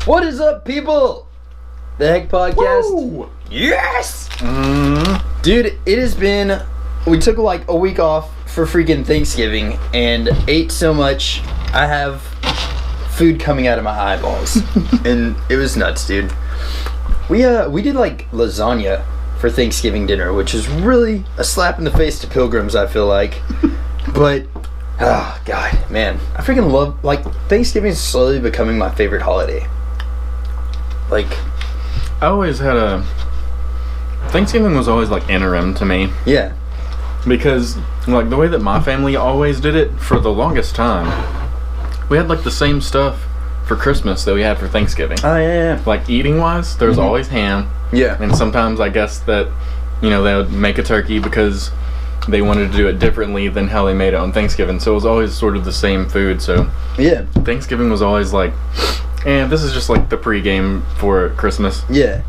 What is up, people? The Heck Podcast. Woo! Yes! Dude, it has been... We took like a week off for freaking Thanksgiving and ate so much, I have food coming out of my eyeballs. And it was nuts, dude. We did like lasagna for Thanksgiving dinner, which is really a slap in the face to pilgrims, I feel like. But... oh, God, man. I freaking love... Like, Thanksgiving is slowly becoming my favorite holiday. Like... I always had a... Thanksgiving was always, like, interim to me. Yeah. Because, like, the way that my family always did it, for the longest time, we had, like, the same stuff for Christmas that we had for Thanksgiving. Oh, yeah. Like, eating-wise, there was always ham. Yeah. And sometimes, I guess, that, you know, they would make a turkey because... they wanted to do it differently than how they made it on Thanksgiving. So it was always sort of the same food. So yeah, Thanksgiving was always like, this is just like the pregame for Christmas. Yeah.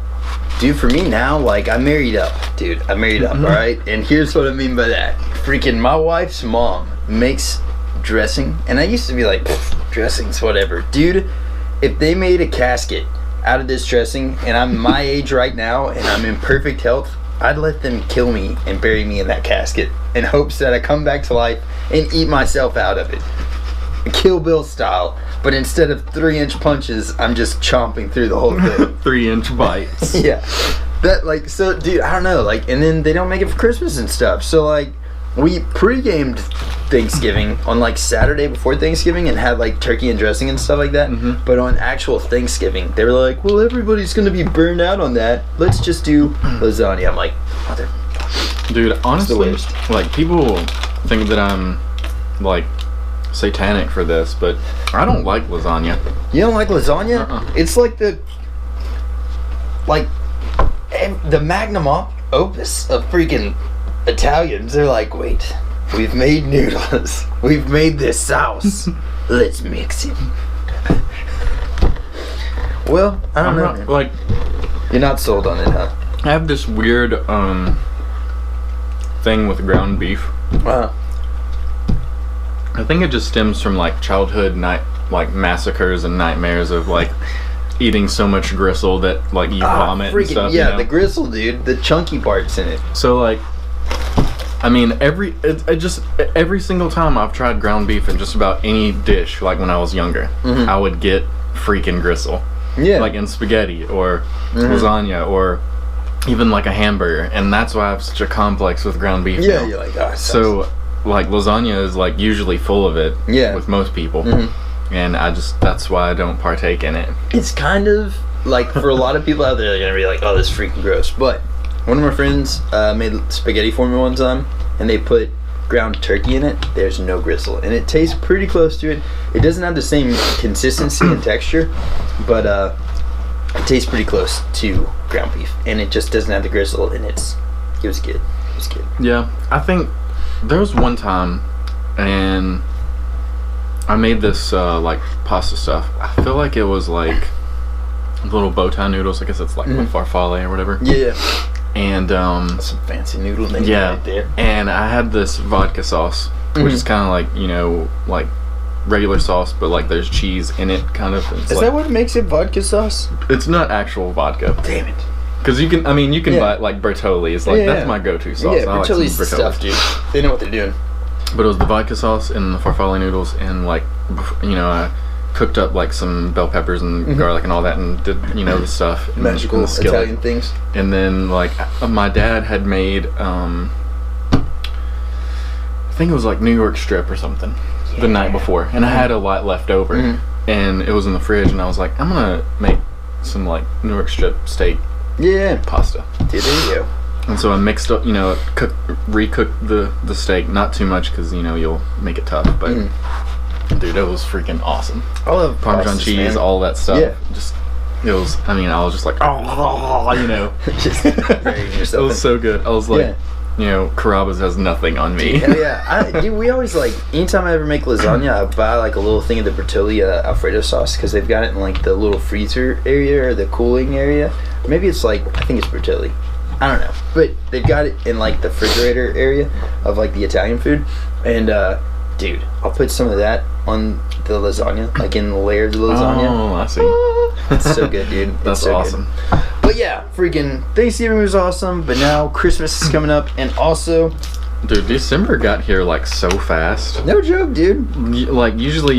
Dude, for me now, like, I married up. Dude, I married up, alright? And here's what I mean by that. Freaking my wife's mom makes dressing. And I used to be like, dressing's whatever. Dude, if they made a casket out of this dressing, and I'm my age right now, and I'm in perfect health, I'd let them kill me and bury me in that casket in hopes that I come back to life and eat myself out of it. Kill Bill style. But instead of 3-inch punches, I'm just chomping through the whole thing. 3-inch bites. Yeah. That, like, so, dude, I don't know. Like, and then they don't make it for Christmas and stuff. So, like, we pre-gamed Thanksgiving on, like, Saturday before Thanksgiving and had, like, turkey and dressing and stuff like that. But on actual Thanksgiving, they were like, well, everybody's going to be burned out on that. Let's just do lasagna. I'm like, mother... Dude, honestly, like, people think that I'm, like, satanic for this, but I don't like lasagna. You don't like lasagna? It's like the... like, the magnum opus of freaking... Italians. They're like, wait, we've made noodles, we've made this sauce, let's mix it. Well, I don't know, man. Like, you're not sold on it, huh? I have this weird thing with ground beef. Wow. I think it just stems from like childhood massacres and nightmares of like eating so much gristle that like you vomit and stuff. Yeah, you know? the gristle, dude, the chunky parts in it. So like, I mean, every single time I've tried ground beef in just about any dish, like when I was younger, I would get freaking gristle. Yeah. Like in spaghetti or lasagna or even like a hamburger, and that's why I have such a complex with ground beef. Yeah, now. you're like, oh, so like lasagna is like usually full of it. Yeah. With most people, and that's why I don't partake in it. It's kind of like for a lot of people out there, they're gonna be like, oh, this is freaking gross, but. One of my friends made spaghetti for me one time, and they put ground turkey in it. There's no gristle, and it tastes pretty close to it. It doesn't have the same consistency and texture, but it tastes pretty close to ground beef, and it just doesn't have the gristle, and it was good. It was good. Yeah, I think there was one time, and I made this like pasta stuff. I feel like it was like little bow tie noodles. I guess it's like farfalle or whatever. Yeah. And some fancy noodle name right there. And I had this vodka sauce, which is kind of like, you know, like regular sauce, but like there's cheese in it, kind of. Is that what makes it vodka sauce? It's not actual vodka. Damn it. Because you can buy like Bertolli's. Like that's my go-to sauce. Yeah, Bertolli's like stuff, dude. They know what they're doing. But it was the vodka sauce and the farfalle noodles, and like, you know, I cooked up like some bell peppers and garlic and all that, and did, you know, the stuff magical in the skillet. Italian things. And then like my dad had made I think it was like New York strip or something the night before, and I had a lot left over, and it was in the fridge, and I was like, I'm gonna make some like New York strip steak pasta. Dude, there you go. And so I mixed up, you know, recooked the steak, not too much because, you know, you'll make it tough, but dude, it was freaking awesome. I love Parmesan cheese, man. All that stuff. Yeah. Just, it was, I mean, I was just like, oh, you know. Just burying yourself. It was so good. I was like, you know, Carrabba's has nothing on me. Hell yeah. Dude, we always like, anytime I ever make lasagna, I buy like a little thing of the Bertolli Alfredo sauce, because they've got it in like the little freezer area or the cooling area. Maybe it's like, I think it's Bertolli. I don't know. But they've got it in like the refrigerator area of like the Italian food. And dude, I'll put some of that on the lasagna, like in the layers of the lasagna. Oh, I see. It's so good, dude. That's so awesome. Good. But yeah, freaking Thanksgiving was awesome, but now Christmas is coming up, and also... Dude, December got here like so fast. No joke, dude. Like usually,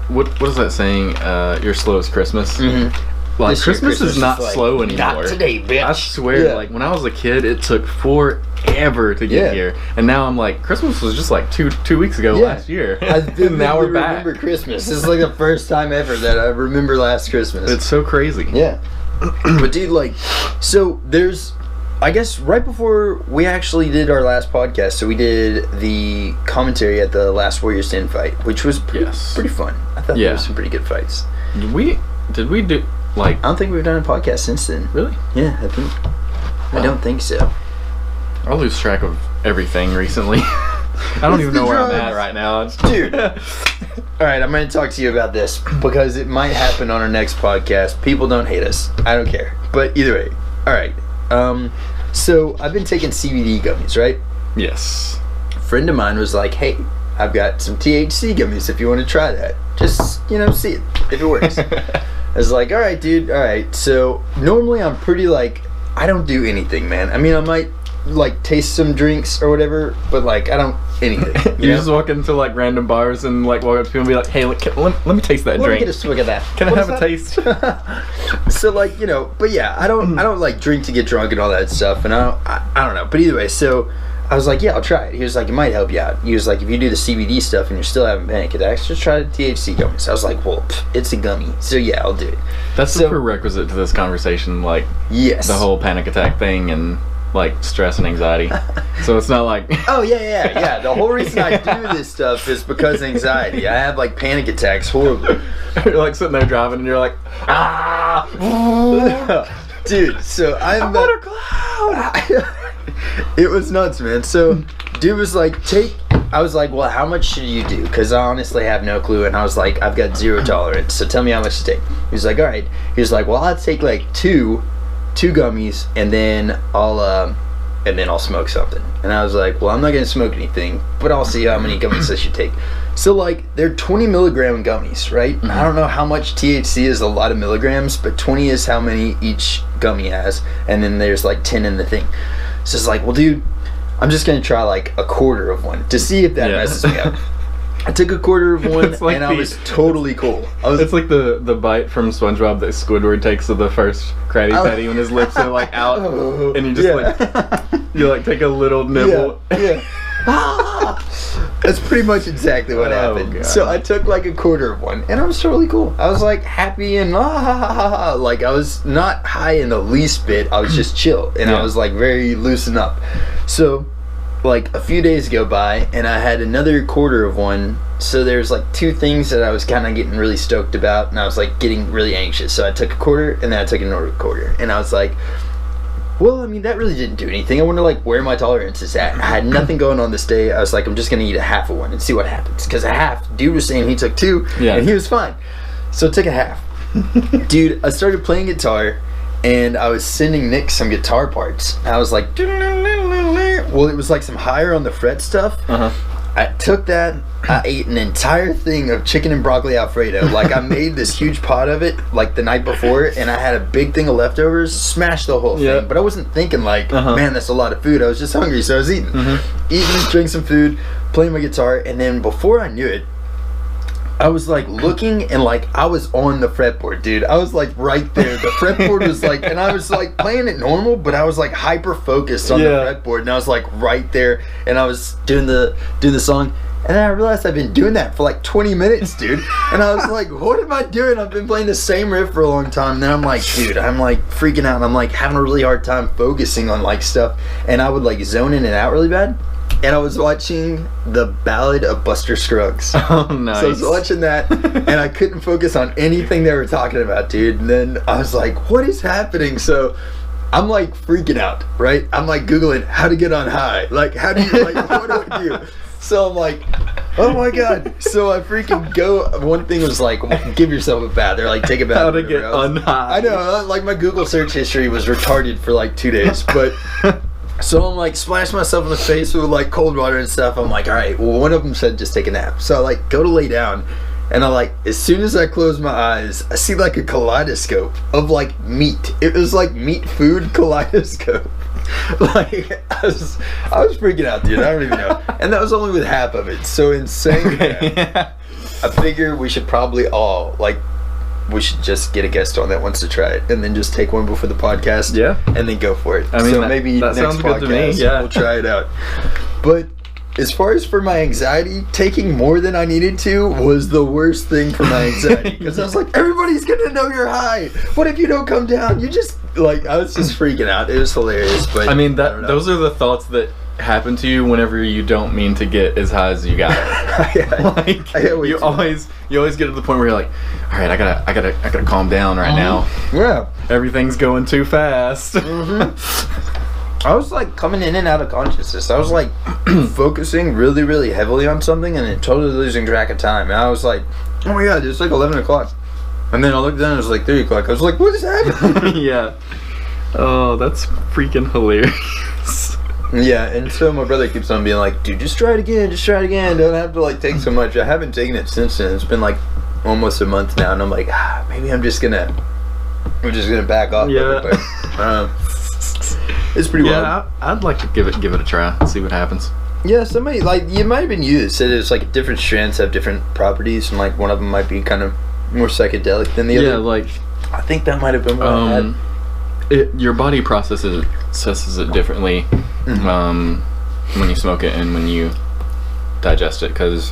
what is that saying? You're slow as Christmas. Mm-hmm. Like Christmas is not slow anymore. Not today, bitch. I swear. Like when I was a kid, it took forever to get here, and now I'm like, Christmas was just like two weeks ago last year. Now we're back. I remember Christmas. This is like the first time ever that I remember last Christmas. It's so crazy. Yeah. But dude, like, so there's. I guess right before we actually did our last podcast, so we did the commentary at the last Warrior Stand fight, which was pretty fun. I thought there were some pretty good fights. Did we do, like... I don't think we've done a podcast since then. Really? Yeah, I don't think so. I lose track of everything recently. I don't even know where I'm at right now. Dude. Alright, I'm going to talk to you about this, because it might happen on our next podcast. People don't hate us. I don't care. But either way. Alright. So I've been taking CBD gummies, right? Yes. A friend of mine was like, hey, I've got some THC gummies if you want to try that. Just, see it, if it works. I was like, alright, dude, alright. So normally I'm pretty like, I don't do anything, man. I mean, I might like taste some drinks or whatever, but like I don't anything. You just walk into like random bars and like walk up to people and be like, hey, let me taste that drink. Let me get a swig of that. Can I have a taste? So like, but yeah, I don't like drink to get drunk and all that stuff, and I don't know. But either way, so I was like, yeah, I'll try it. He was like, it might help you out. He was like, if you do the CBD stuff and you're still having panic attacks, just try the THC gummies. I was like, well, it's a gummy, so yeah, I'll do it. That's the prerequisite to this conversation, like the whole panic attack thing and like stress and anxiety. So it's not like oh yeah. The whole reason I do this stuff is because anxiety. I have like panic attacks horribly. You're like sitting there driving and you're like, dude. So I'm on a cloud. It was nuts, man. So dude was like, I was like, well, how much should you do? Because I honestly have no clue. And I was like, I've got zero tolerance, so tell me how much to take. He was like, all right. He was like, well, I'll take like two gummies, and then I'll smoke something. And I was like, well, I'm not gonna smoke anything, but I'll see how many gummies I should take. So like, they're 20 milligram gummies, right? Mm-hmm. I don't know how much THC is, a lot of milligrams, but 20 is how many each gummy has, and then there's like 10 in the thing. So it's like, well, dude, I'm just gonna try like a quarter of one to see if that messes me up. I took a quarter of one, like, and I was totally cool. It's like the bite from SpongeBob that Squidward takes of the first Krabby Patty when his lips are like out, and you just like take a little nibble. Yeah. That's pretty much exactly what happened. God. So I took like a quarter of one, and I was totally cool. I was like happy and like I was not high in the least bit. I was just chill, and I was like very loosened up. So like a few days go by, and I had another quarter of one. So there's like two things that I was kind of getting really stoked about, and I was like getting really anxious. So I took a quarter, and then I took another quarter, and I was like, well, I mean, that really didn't do anything. I wonder like where my tolerance is at. I had nothing going on this day. I was like, I'm just gonna eat a half of one and see what happens, because a half, dude was saying he took two, and he was fine. So I took a half. Dude, I started playing guitar, and I was sending Nick some guitar parts. I was like, well, it was like some higher on the fret stuff. I took that, I ate an entire thing of chicken and broccoli Alfredo. Like, I made this huge pot of it, like, the night before, and I had a big thing of leftovers, smashed the whole thing. But I wasn't thinking, like, man, that's a lot of food. I was just hungry, so I was eating. Eating, drinking some food, playing my guitar, and then before I knew it, I was like looking, and like I was on the fretboard, dude. I was like right there. The fretboard was like, and I was like playing it normal, but I was like hyper focused on the fretboard, and I was like right there, and I was doing the song, and then I realized I've been doing that for like 20 minutes, dude. And I was like, what am I doing? I've been playing the same riff for a long time. And then I'm like, dude, I'm like freaking out, and I'm like having a really hard time focusing on like stuff, and I would like zone in and out really bad. And I was watching The Ballad of Buster Scruggs. Oh, nice. So I was watching that, and I couldn't focus on anything they were talking about, dude. And then I was like, what is happening? So I'm like freaking out, right? I'm like Googling how to get on high. Like, how do you, like, what do I do? So I'm like, oh my God. So I freaking go. One thing was like, give yourself a bath, or like take a bath. How to get on high. I know, like my Google search history was retarded for like 2 days, but... So I'm like splash myself in the face with like cold water and stuff. I'm like, all right, well, one of them said just take a nap. So I like go to lay down, And I like, as soon as I close my eyes, I see like a kaleidoscope of like meat. It was like meat food kaleidoscope. Like, I was freaking out, dude. I don't even know. And that was only with half of it. So insane. Yeah. I figure we should probably all, like, we should just get a guest on that wants to try it, and then just take one before the podcast. Yeah. And then go for it. I mean, so maybe that next sounds podcast, good to me. Yeah. we'll try it out. But as far as for my anxiety, taking more than I needed to was the worst thing for my anxiety. Because I was like, everybody's going to know you're high. What if you don't come down? You just, like, I was just freaking out. It was hilarious. But I mean, those are the thoughts that happen to you whenever you don't mean to get as high as you got. Like, you always get to the point where you're like, all right, I gotta calm down right now. Yeah. Everything's going too fast. I was like coming in and out of consciousness. I was like focusing really, really heavily on something and then totally losing track of time. And I was like, oh my god, it's like 11 o'clock. And then I looked down and it was like 3 o'clock. I was like, what is happening? Yeah. Oh, that's freaking hilarious. Yeah, and so my brother keeps on being like, dude, just try it again. Don't have to like take so much. I haven't taken it since then. It's been like almost a month now. And I'm like, maybe I'm just gonna back off. Yeah. It's pretty wild. Yeah, I'd like to give it a try, see what happens. Yeah, somebody, like, you might have been you that said it's like different strands have different properties, and like one of them might be kind of more psychedelic than the other. Yeah, like, I think that might have been what I had. Your body processes it differently when you smoke it and when you digest it, because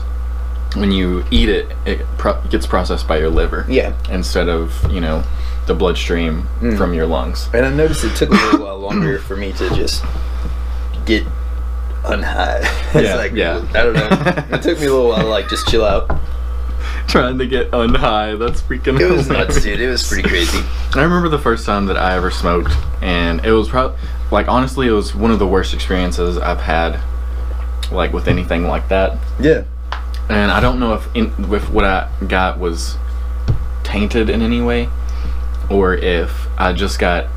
when you eat it, it gets processed by your liver. Yeah. Instead of, the bloodstream from your lungs. And I noticed it took a little while longer for me to just get unhigh. Yeah. I don't know. It took me a little while to like just chill out. Trying to get unhigh, that's freaking It was nuts, dude. It was pretty crazy. I remember the first time that I ever smoked, and it was probably, like, honestly, it was one of the worst experiences I've had, like, with anything like that. Yeah. And I don't know if what I got was tainted in any way, or if I just got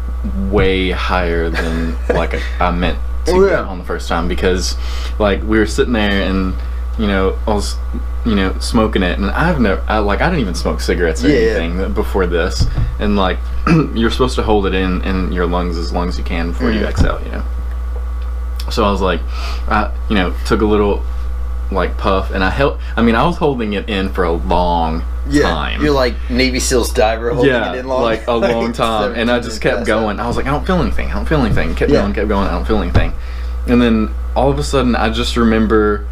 way higher than like I meant to get on the first time, because like we were sitting there and I was smoking it, and I didn't even smoke cigarettes or anything before this, and like you're supposed to hold it in your lungs as long as you can before you exhale, so I was like, I took a little like puff, and I was holding it in for a long time. You're like Navy SEALs diver holding it in long. Like a long time. And I just kept going. I was like, I don't feel anything. Kept going. I don't feel anything. And then all of a sudden I just remember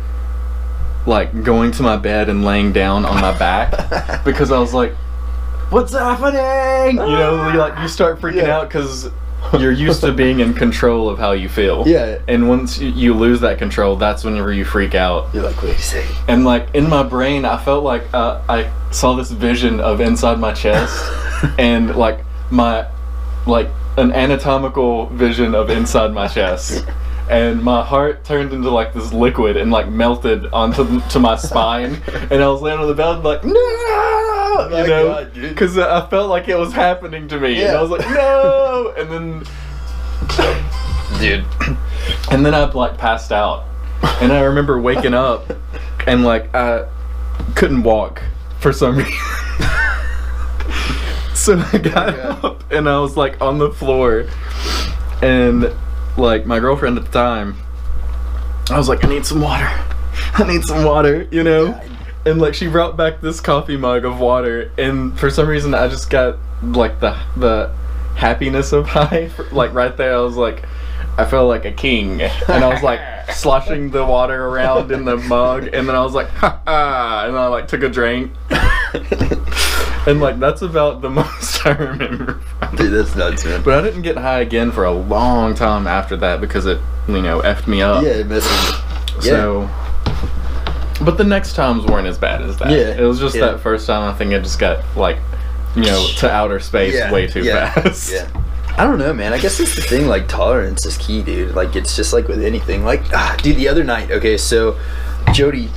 like going to my bed and laying down on my back because I was like, what's happening? You start freaking out because you're used to being in control of how you feel. Yeah. And once you lose that control, that's whenever you freak out. You're like, wait a second. And like in my brain, I felt like I saw this vision of inside my chest and like an anatomical vision of inside my chest. And my heart turned into like this liquid and like melted onto my spine. And I was laying on the bed like, no! Because I felt like it was happening to me. And I was like, no! And then... Dude. And then I like passed out. And I remember waking up and like I couldn't walk for some reason. So I got up and I was like on the floor, and like my girlfriend at the time, I was like, I need some water, and like she brought back this coffee mug of water, and for some reason I just got like the happiness of high, like right there. I was like, I felt like a king, and I was like sloshing the water around in the mug, and then I was like, ha ha, and I like took a drink. And like that's about the most I remember. Dude, that's nuts, man. But I didn't get high again for a long time after that because it, effed me up. Yeah, it messed me. So, but the next times weren't as bad as that. Yeah, it was just that first time. I think I just got like, to outer space way too fast. Yeah. I don't know, man. I guess that's the thing. Like tolerance is key, dude. Like it's just like with anything. Like, dude, the other night. Okay, so Jody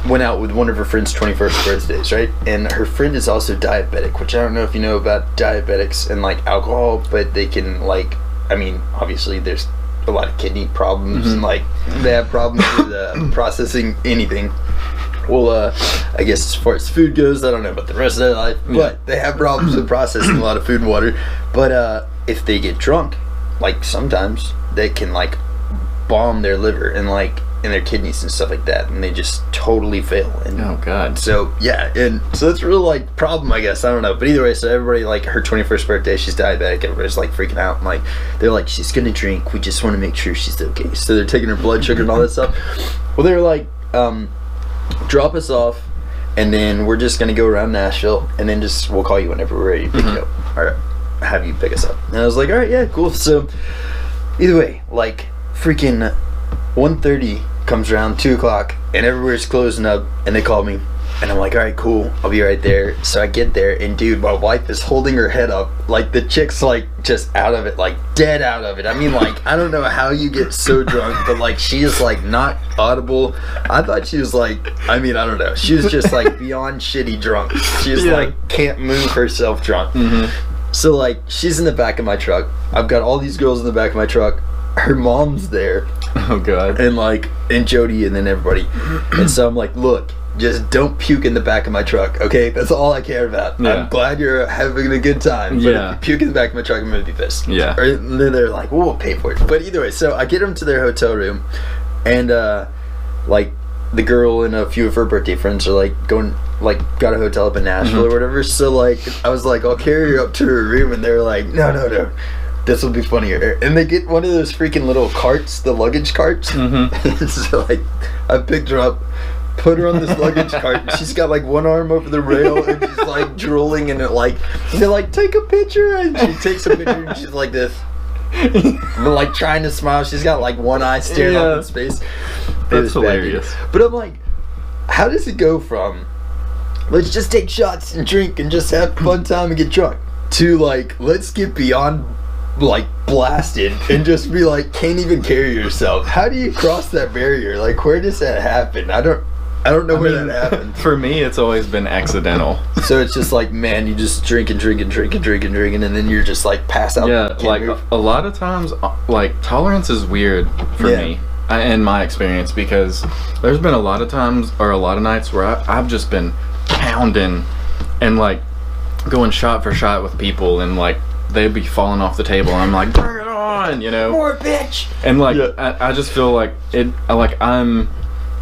went out with one of her friend's 21st birthdays, right? And her friend is also diabetic, which I don't know if you know about diabetics and like alcohol, but they can like, obviously there's a lot of kidney problems and like they have problems with processing anything. Well, I guess as far as food goes, I don't know about the rest of their life, but they have problems with processing a lot of food and water. But if they get drunk, like sometimes they can like bomb their liver and like in their kidneys and stuff like that, and they just totally fail. And oh god. so yeah, and so that's a real like problem, I guess. I don't know, but either way, so everybody, like, her 21st birthday, she's diabetic, everybody's like freaking out, and like they're like, she's gonna drink, we just want to make sure she's okay. So they're taking her blood sugar and all that stuff. Well, they're like, drop us off, and then we're just gonna go around Nashville, and then just we'll call you whenever we're ready to pick you up, or have you pick us up. And I was like, all right, yeah, cool. So either way, like freaking 1:30 comes around, 2 o'clock, and everywhere's closing up, and they call me, and I'm like, all right, cool, I'll be right there. So I get there, and dude, my wife is holding her head up, like the chick's like just out of it, like dead out of it. I mean, like, I don't know how you get so drunk, but like she is like not audible. I thought she was like, I mean, I don't know, she was just like beyond shitty drunk. She's like can't move herself drunk. So like she's in the back of my truck, I've got all these girls in the back of my truck, her mom's there, oh god, and Jody, and then everybody. And so I'm like, look, just don't puke in the back of my truck, okay? That's all I care about. I'm glad you're having a good time, but if you puke in the back of my truck, I'm gonna be pissed. And then they're like, well, we'll pay for it. But either way, so I get them to their hotel room, and like the girl and a few of her birthday friends are like going, like, got a hotel up in Nashville or whatever. So like I was like, I'll carry her up to her room, and they're like, no, this will be funnier. And they get one of those freaking little carts, the luggage carts. So like I picked her up, put her on this luggage cart, and she's got like one arm over the rail, and she's like drooling, and it like, they're like, take a picture, and she takes a picture, and she's like this, but like trying to smile. She's got like one eye staring up in space. That's hilarious. But I'm like, how does it go from let's just take shots and drink and just have a fun time and get drunk to like, let's get beyond like blasted and just be like, can't even carry yourself? How do you cross that barrier? Like, where does that happen? I don't know where that happened. For me, it's always been accidental. So it's just like, man, you just drink, and then you're just like pass out. Yeah, like a lot of times, like tolerance is weird for me, in my experience, because there's been a lot of times or a lot of nights where I've just been pounding and like going shot for shot with people, and like they'd be falling off the table, and I'm like, bring it on, you know, more bitch. And like I just feel like I'm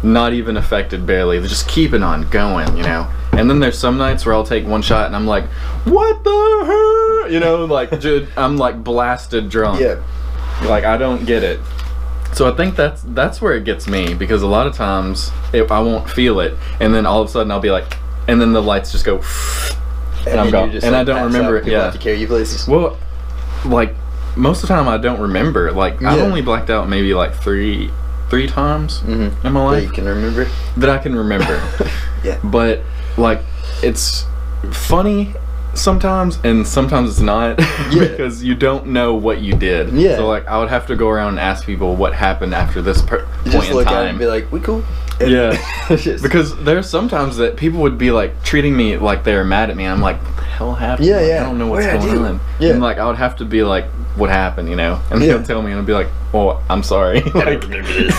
not even affected, barely, just keeping on going, you know. And then there's some nights where I'll take one shot and I'm like, what the hell, you know, like I'm like blasted drunk. Like I don't get it. So I think that's where it gets me, because a lot of times I won't feel it, and then all of a sudden I'll be like, and then the lights just go and I'm gone, and I don't remember it. Have to carry you places. Well, like most of the time I don't remember. Like I've only blacked out maybe like three times in my life. That you can remember? That I can remember. But like it's funny sometimes, and sometimes it's not, because you don't know what you did. So like I would have to go around and ask people what happened after this point in time. Just look at it and be like, we cool? Because there's sometimes that people would be like treating me like they're mad at me, and I'm like, what the hell happened? Like, I don't know what's going on. And like I would have to be like, what happened, you know? And they'll tell me, and I'll be like, oh, I'm sorry. Like, I don't remember this.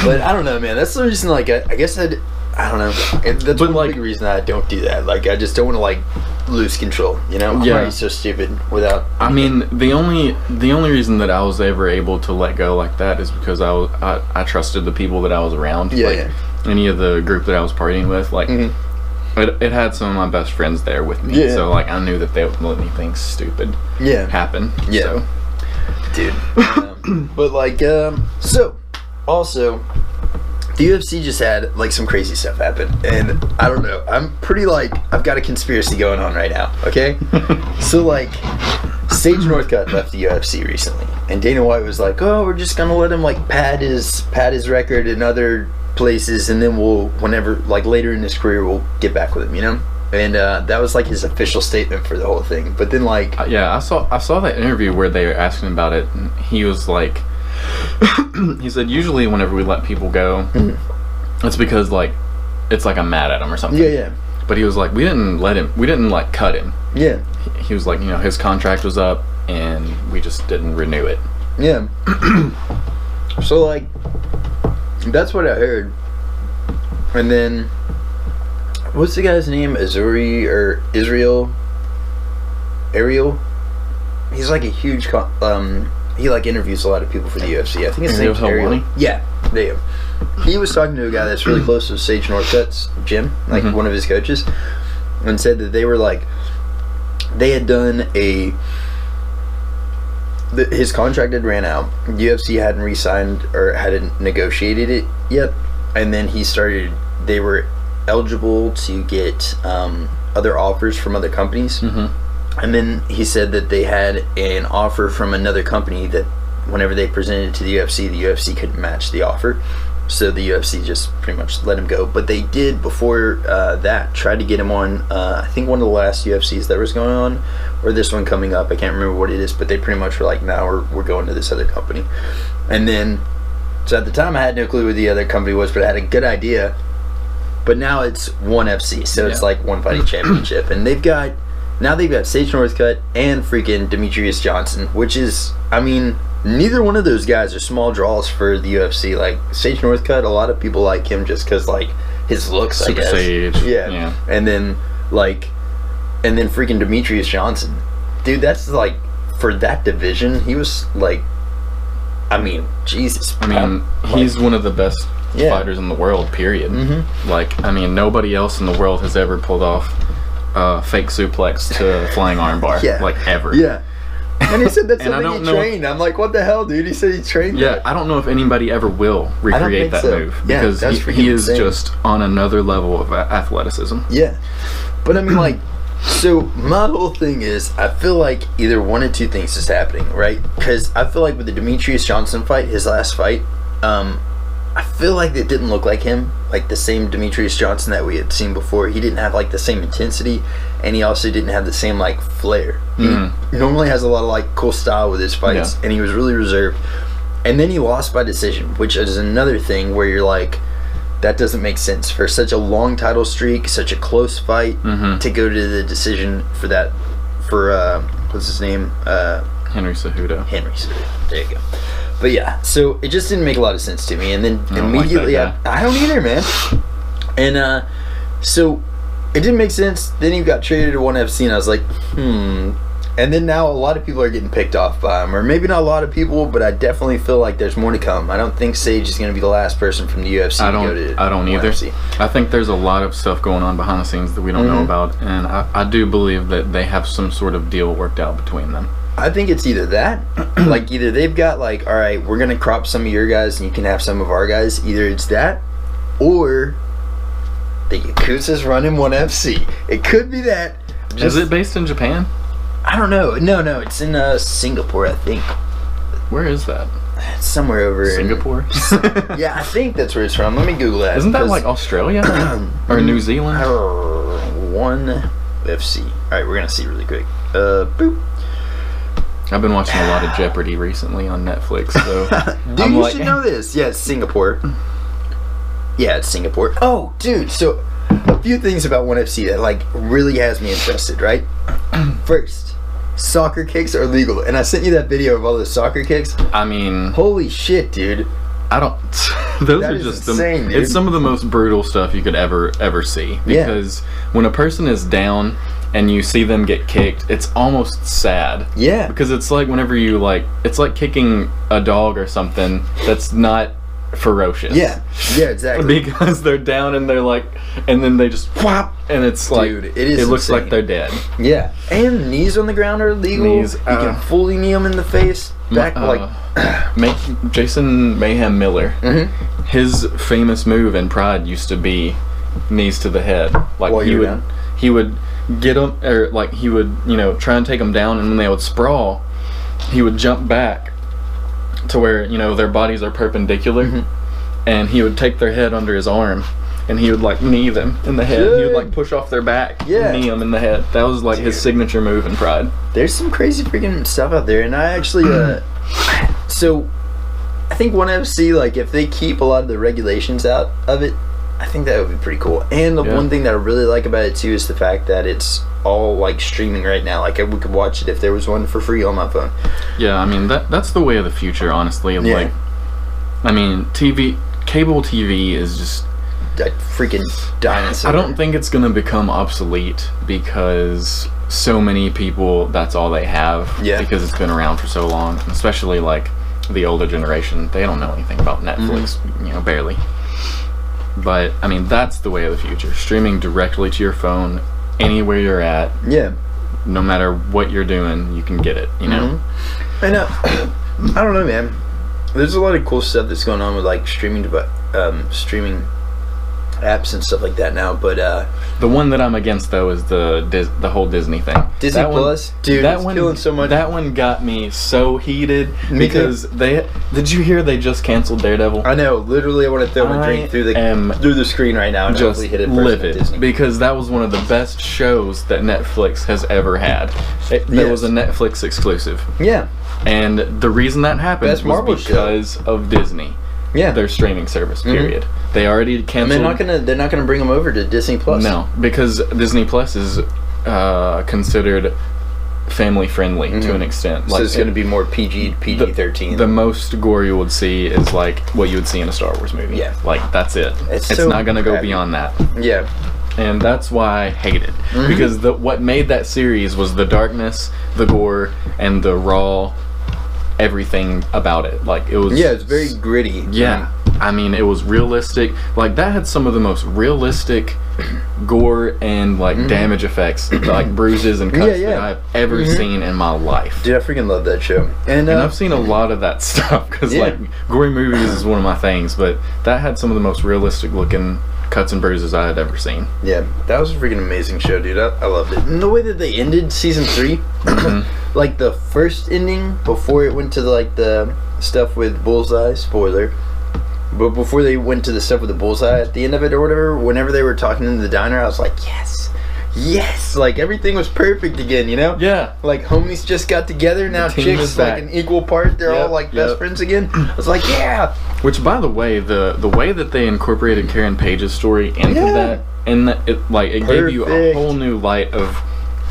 But I don't know, man. That's the reason, like, I guess I don't know. That's one big reason I don't do that. Like, I just don't want to like lose control, you know? Why are you so stupid without anything? I mean, the only reason that I was ever able to let go like that is because I trusted the people that I was around. Any of the group that I was partying with, like it had some of my best friends there with me. So like I knew that they wouldn't let anything stupid happen. So. Dude. But like so also the UFC just had like some crazy stuff happen, and I don't know, I'm pretty like, I've got a conspiracy going on right now, okay? So like Sage Northcutt left the UFC recently, and Dana White was like, oh, we're just gonna let him like pad his record in other places, and then we'll, whenever, like later in his career, we'll get back with him, you know? And that was like his official statement for the whole thing. But then like I saw that interview where they were asking about it, and he was like, he said usually whenever we let people go, it's because like it's like I'm mad at him or something. But he was like, we didn't like cut him. He was like, you know, his contract was up and we just didn't renew it. So like that's what I heard. And then, what's the guy's name? Azuri or Israel? Ariel? He's like a huge, he like interviews a lot of people for the UFC. I think his name's Ariel. Yeah, there you go. He was talking to a guy that's really close to Sage Northcutt's gym, like one of his coaches, and said that they were like, they had done his contract had ran out. UFC hadn't re-signed or hadn't negotiated it yet, and then they were eligible to get other offers from other companies. And then he said that they had an offer from another company that whenever they presented it to the UFC couldn't match the offer. So the UFC just pretty much let him go. But they did, before that, try to get him on, I think one of the last UFCs that was going on, or this one coming up. I can't remember what it is, but they pretty much were like, now we're going to this other company. And then, so at the time I had no clue who the other company was, but I had a good idea. But now it's ONE FC, so it's like One Fighting Championship. And they've got Sage Northcutt and freaking Demetrius Johnson, which is, I mean, neither one of those guys are small draws for the UFC. Like, Sage Northcutt, a lot of people like him just because, like, his looks, Super I guess. Sage. Yeah. And then freaking Demetrius Johnson. Dude, that's, like, for that division, he was, like, I mean, Jesus. I mean, he's one of the best fighters in the world, period. Like, I mean, nobody else in the world has ever pulled off fake suplex to flying armbar. Like, ever. Yeah. And he said that's something he trained. I'm like, what the hell, dude? He said he trained that. I don't know if anybody ever will recreate that move. Because he is just on another level of athleticism. Yeah. But I mean, like, so my whole thing is, I feel like either one of two things is happening, right? Because I feel like with the Demetrius Johnson fight, his last fight, I feel like it didn't look like him, like the same Demetrius Johnson that we had seen before. He didn't have like the same intensity, and he also didn't have the same like flair. He normally has a lot of like cool style with his fights, and he was really reserved. And then he lost by decision, which is another thing where you're like, that doesn't make sense for such a long title streak, such a close fight, to go to the decision for that. For what's his name? Henry Cejudo. There you go. But yeah, so it just didn't make a lot of sense to me. And then immediately, I don't either, man. And so it didn't make sense. Then he got traded to ONE FC, and I was like, And then now a lot of people are getting picked off by him. Or maybe not a lot of people, but I definitely feel like there's more to come. I don't think Sage is going to be the last person from the UFC to go to I don't either. FC. I think there's a lot of stuff going on behind the scenes that we don't know about. And I do believe that they have some sort of deal worked out between them. I think it's either that, like either they've got like, all right, we're going to crop some of your guys and you can have some of our guys. Either it's that, or the Yakuza's running ONE FC. It could be that. Is it based in Japan? I don't know. No, it's in Singapore, I think. Where is that? It's somewhere over Singapore? Yeah, I think that's where it's from. Let me Google that. Isn't that like Australia? Or New Zealand? ONE FC. Alright, we're going to see really quick. Boop. I've been watching a lot of Jeopardy recently on Netflix, so dude, you should know this. Yeah, it's Singapore. Yeah, it's Singapore. Oh, dude, so a few things about ONE FC that like really has me interested, right? First, soccer kicks are legal, and I sent you that video of all the soccer kicks. I mean, holy shit, dude. I don't. Those that are just insane, dude. It's some of the most brutal stuff you could ever see. Because when a person is down and you see them get kicked, it's almost sad. Yeah. Because it's like whenever you like, it's like kicking a dog or something that's not ferocious. Yeah. Yeah, exactly. Because they're down and they're like, and then they just whop, and it's like, dude, it looks insane. Like they're dead. Yeah. And knees on the ground are legal. Knees, you can fully knee them in the face. Back Jason Mayhem Miller, his famous move in Pride used to be knees to the head. Like he would get them, or like he would, try and take them down, and when they would sprawl, he would jump back to where their bodies are perpendicular, and he would take their head under his arm, and he would like knee them in the head. He would like push off their back, and knee them in the head. That was like his signature move in Pride. There's some crazy freaking stuff out there, and I actually so I think ONE FC, like if they keep a lot of the regulations out of it, I think that would be pretty cool. And the one thing that I really like about it too is the fact that it's all like streaming right now. Like we could watch it if there was one for free on my phone. Yeah, I mean that's the way of the future, honestly. Like, I mean, cable TV is just a freaking dinosaur. I don't think it's going to become obsolete because so many people, that's all they have. Yeah. Because it's been around for so long. Especially like the older generation. They don't know anything about Netflix, barely. But, I mean, that's the way of the future. Streaming directly to your phone, anywhere you're at. Yeah. No matter what you're doing, you can get it, And I don't know, man. There's a lot of cool stuff that's going on with like streaming apps and stuff like that now, but the one that I'm against though is the whole Disney thing. Disney Plus, dude, that one killing so much. That one got me so heated because did you hear they just canceled Daredevil? I know, literally, I want to throw my drink through the screen right now and just hopefully hit it livid Disney. Because that was one of the best shows that Netflix has ever had. There was a Netflix exclusive. Yeah. And the reason that happened Best Marvel was because of Disney. Yeah. Their streaming service, period. They already canceled. And they're not gonna bring them over to Disney Plus. No, because Disney Plus is considered family friendly to an extent. So it's gonna be more PG-13. The most gore you would see is like what you would see in a Star Wars movie. Yeah. Like that's it. It's so not gonna go crappy. beyond that. Yeah. And that's why I hate it. Because what made that series was the darkness, the gore, and the raw everything about it. Like it was. Yeah, it's very gritty. Yeah, I mean it was realistic. Like that had some of the most realistic gore and like damage effects, like bruises and cuts that I've ever seen in my life. Dude, I freaking love that show. And I've seen a lot of that stuff because like gory movies is one of my things, but that had some of the most realistic looking cuts and bruises I had ever seen. Yeah, that was a freaking amazing show, dude. I loved it. And the way that they ended season 3, like the first ending before it went to the stuff with Bullseye, spoiler, but before they went to the stuff with the Bullseye at the end of it or whatever, whenever they were talking in the diner, I was like, yes, like everything was perfect again, Yeah. Like homies just got together, now chicks like an equal part, they're all like best friends again. I was like, yeah. Which, by the way, the way that they incorporated Karen Page's story into that, and it gave you a whole new light of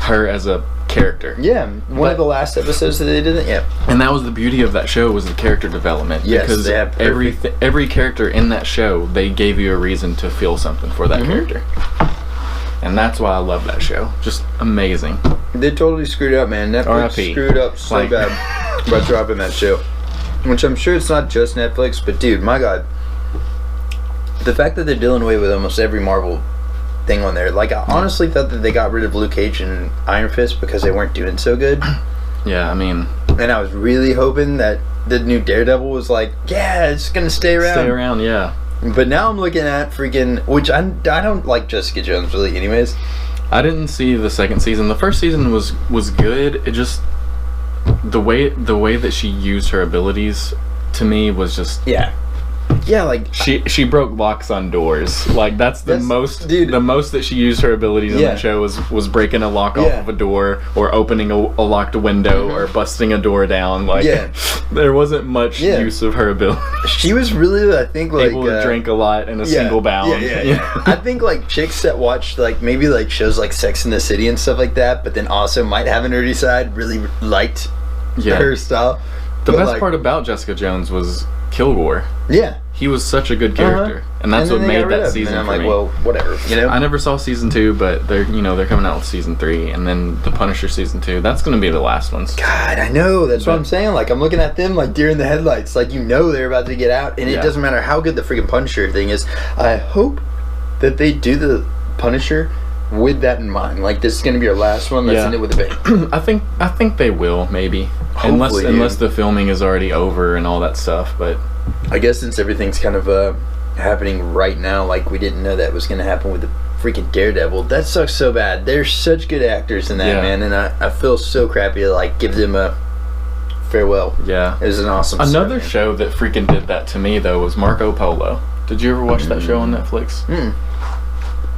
her as a character. Yeah, one of the last episodes that they did it. Yeah, and that was the beauty of that show, was the character development. Yes, because they have every character in that show, they gave you a reason to feel something for that character. And that's why I love that show. Just amazing. They totally screwed up, man. Netflix screwed up so bad by dropping that show. Which I'm sure it's not just Netflix, but dude, my God. The fact that they're dealing away with almost every Marvel thing on there. Like, I honestly thought that they got rid of Luke Cage and Iron Fist because they weren't doing so good. Yeah, I mean... And I was really hoping that the new Daredevil was like, yeah, it's going to stay around. Stay around, yeah. But now I'm looking at freaking... Which I don't like Jessica Jones, really, anyways. I didn't see the second season. The first season was good. It just... The way that she used her abilities, to me, was just... Yeah, like... She broke locks on doors. Like, that's the most that she used her abilities in that show was breaking a lock off of a door, or opening a locked window, or busting a door down. Like, there wasn't much use of her ability. She was really, I think, like... able to drink a lot in a single bound. Yeah. I think, like, chicks that watch, like, maybe, like, shows like Sex and the City and stuff like that, but then also might have a nerdy side, really liked her style. The best part about Jessica Jones was Kilgore. Yeah. He was such a good character, and that's what made that season for me. And I'm like, well, whatever, I never saw season 2, but they're coming out with season 3, and then The Punisher season 2. That's going to be the last ones. God, I know. That's what I'm saying. Like, I'm looking at them like deer in the headlights. Like, they're about to get out, and it doesn't matter how good the freaking Punisher thing is. I hope that they do the Punisher with that in mind. Like, this is going to be our last one. Let's end it with a bang. I think they will, maybe. Hopefully, unless the filming is already over and all that stuff, but... I guess since everything's kind of happening right now, like we didn't know that was going to happen with the freaking Daredevil. That sucks so bad. They're such good actors in that, man, and I feel so crappy to like give them a farewell. Yeah. It was an awesome Another show that freaking did that to me, though, was Marco Polo. Did you ever watch that show on Netflix?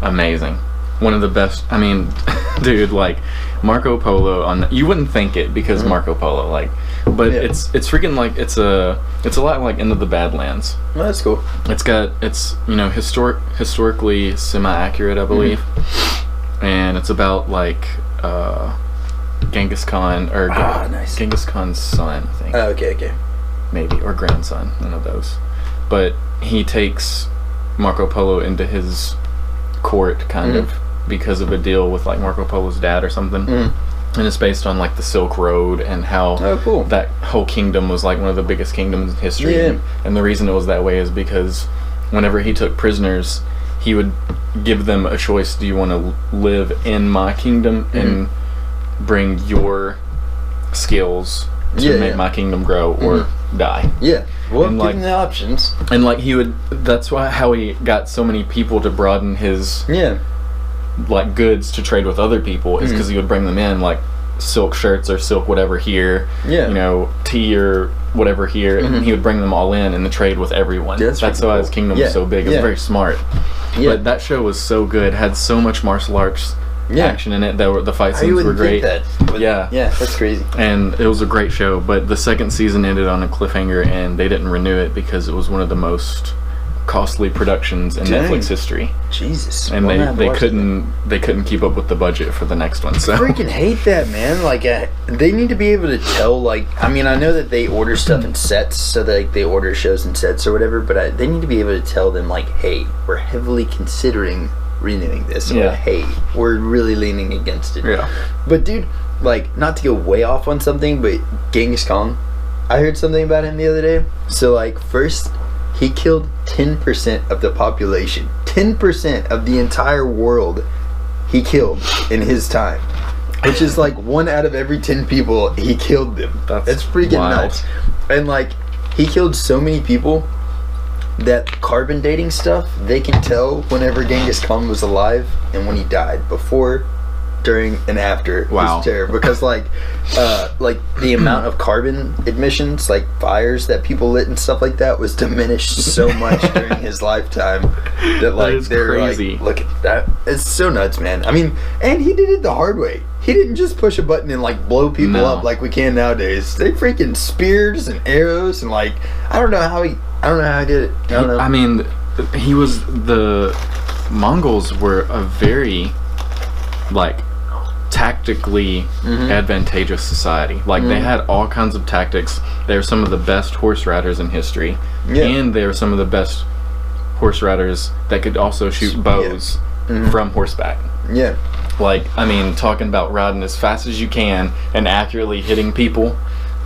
Amazing. One of the best. I mean, dude, like Marco Polo you wouldn't think it because Marco Polo, like, but it's freaking like it's a lot like Into the Badlands. Oh, that's cool. It's historically semi-accurate, I believe, and it's about like Genghis Khan or nice. Genghis Khan's son, I think. Oh, okay. Maybe, or grandson, one of those. But he takes Marco Polo into his court, kind of, because of a deal with like Marco Polo's dad or something. And it's based on like the Silk Road and how that whole kingdom was like one of the biggest kingdoms in history. And the reason it was that way is because whenever he took prisoners, he would give them a choice: do you want to live in my kingdom and bring your skills to make my kingdom grow, or die? Well, and like, given the options. And like that's how he got so many people to broaden his like goods to trade with other people, is because he would bring them in like silk shirts or silk whatever here, you know, tea or whatever here, and he would bring them all in and the trade with everyone. That's why his kingdom was so big. It was very smart. But that show was so good, had so much martial arts action in it. The fight scenes were great. Yeah, that's crazy. And it was a great show, but the second season ended on a cliffhanger, and they didn't renew it because it was one of the most costly productions in Netflix history. Jesus. And they couldn't keep up with the budget for the next one. So I freaking hate that, man. Like they need to be able to tell, like, I mean, I know that they order stuff in sets, so that like, they order shows in sets or whatever, but they need to be able to tell them, like, hey, we're heavily considering renewing this, or hey, we're really leaning against it. But dude, like, not to go way off on something, but Genghis Khan, I heard something about him the other day. So like, first, he killed 10% of the population. 10% of the entire world he killed in his time. Which is like 1 out of every 10 people, he killed them. That's freaking nuts. And like, he killed so many people that carbon dating stuff, they can tell whenever Genghis Khan was alive and when he died. Before, during, and after his terror, because like the amount of carbon emissions, like fires that people lit and stuff like that, was diminished so much during his lifetime that like they're crazy. Like, look at that, it's so nuts, man. I mean, and he did it the hard way. He didn't just push a button and like blow people up like we can nowadays. They freaking spears and arrows and like, I don't know how he did it. I don't know. I mean, the Mongols were a very like tactically advantageous society. Like they had all kinds of tactics. They were some of the best horse riders in history, and they were some of the best horse riders that could also shoot bows from horseback. Like, I mean, talking about riding as fast as you can and accurately hitting people,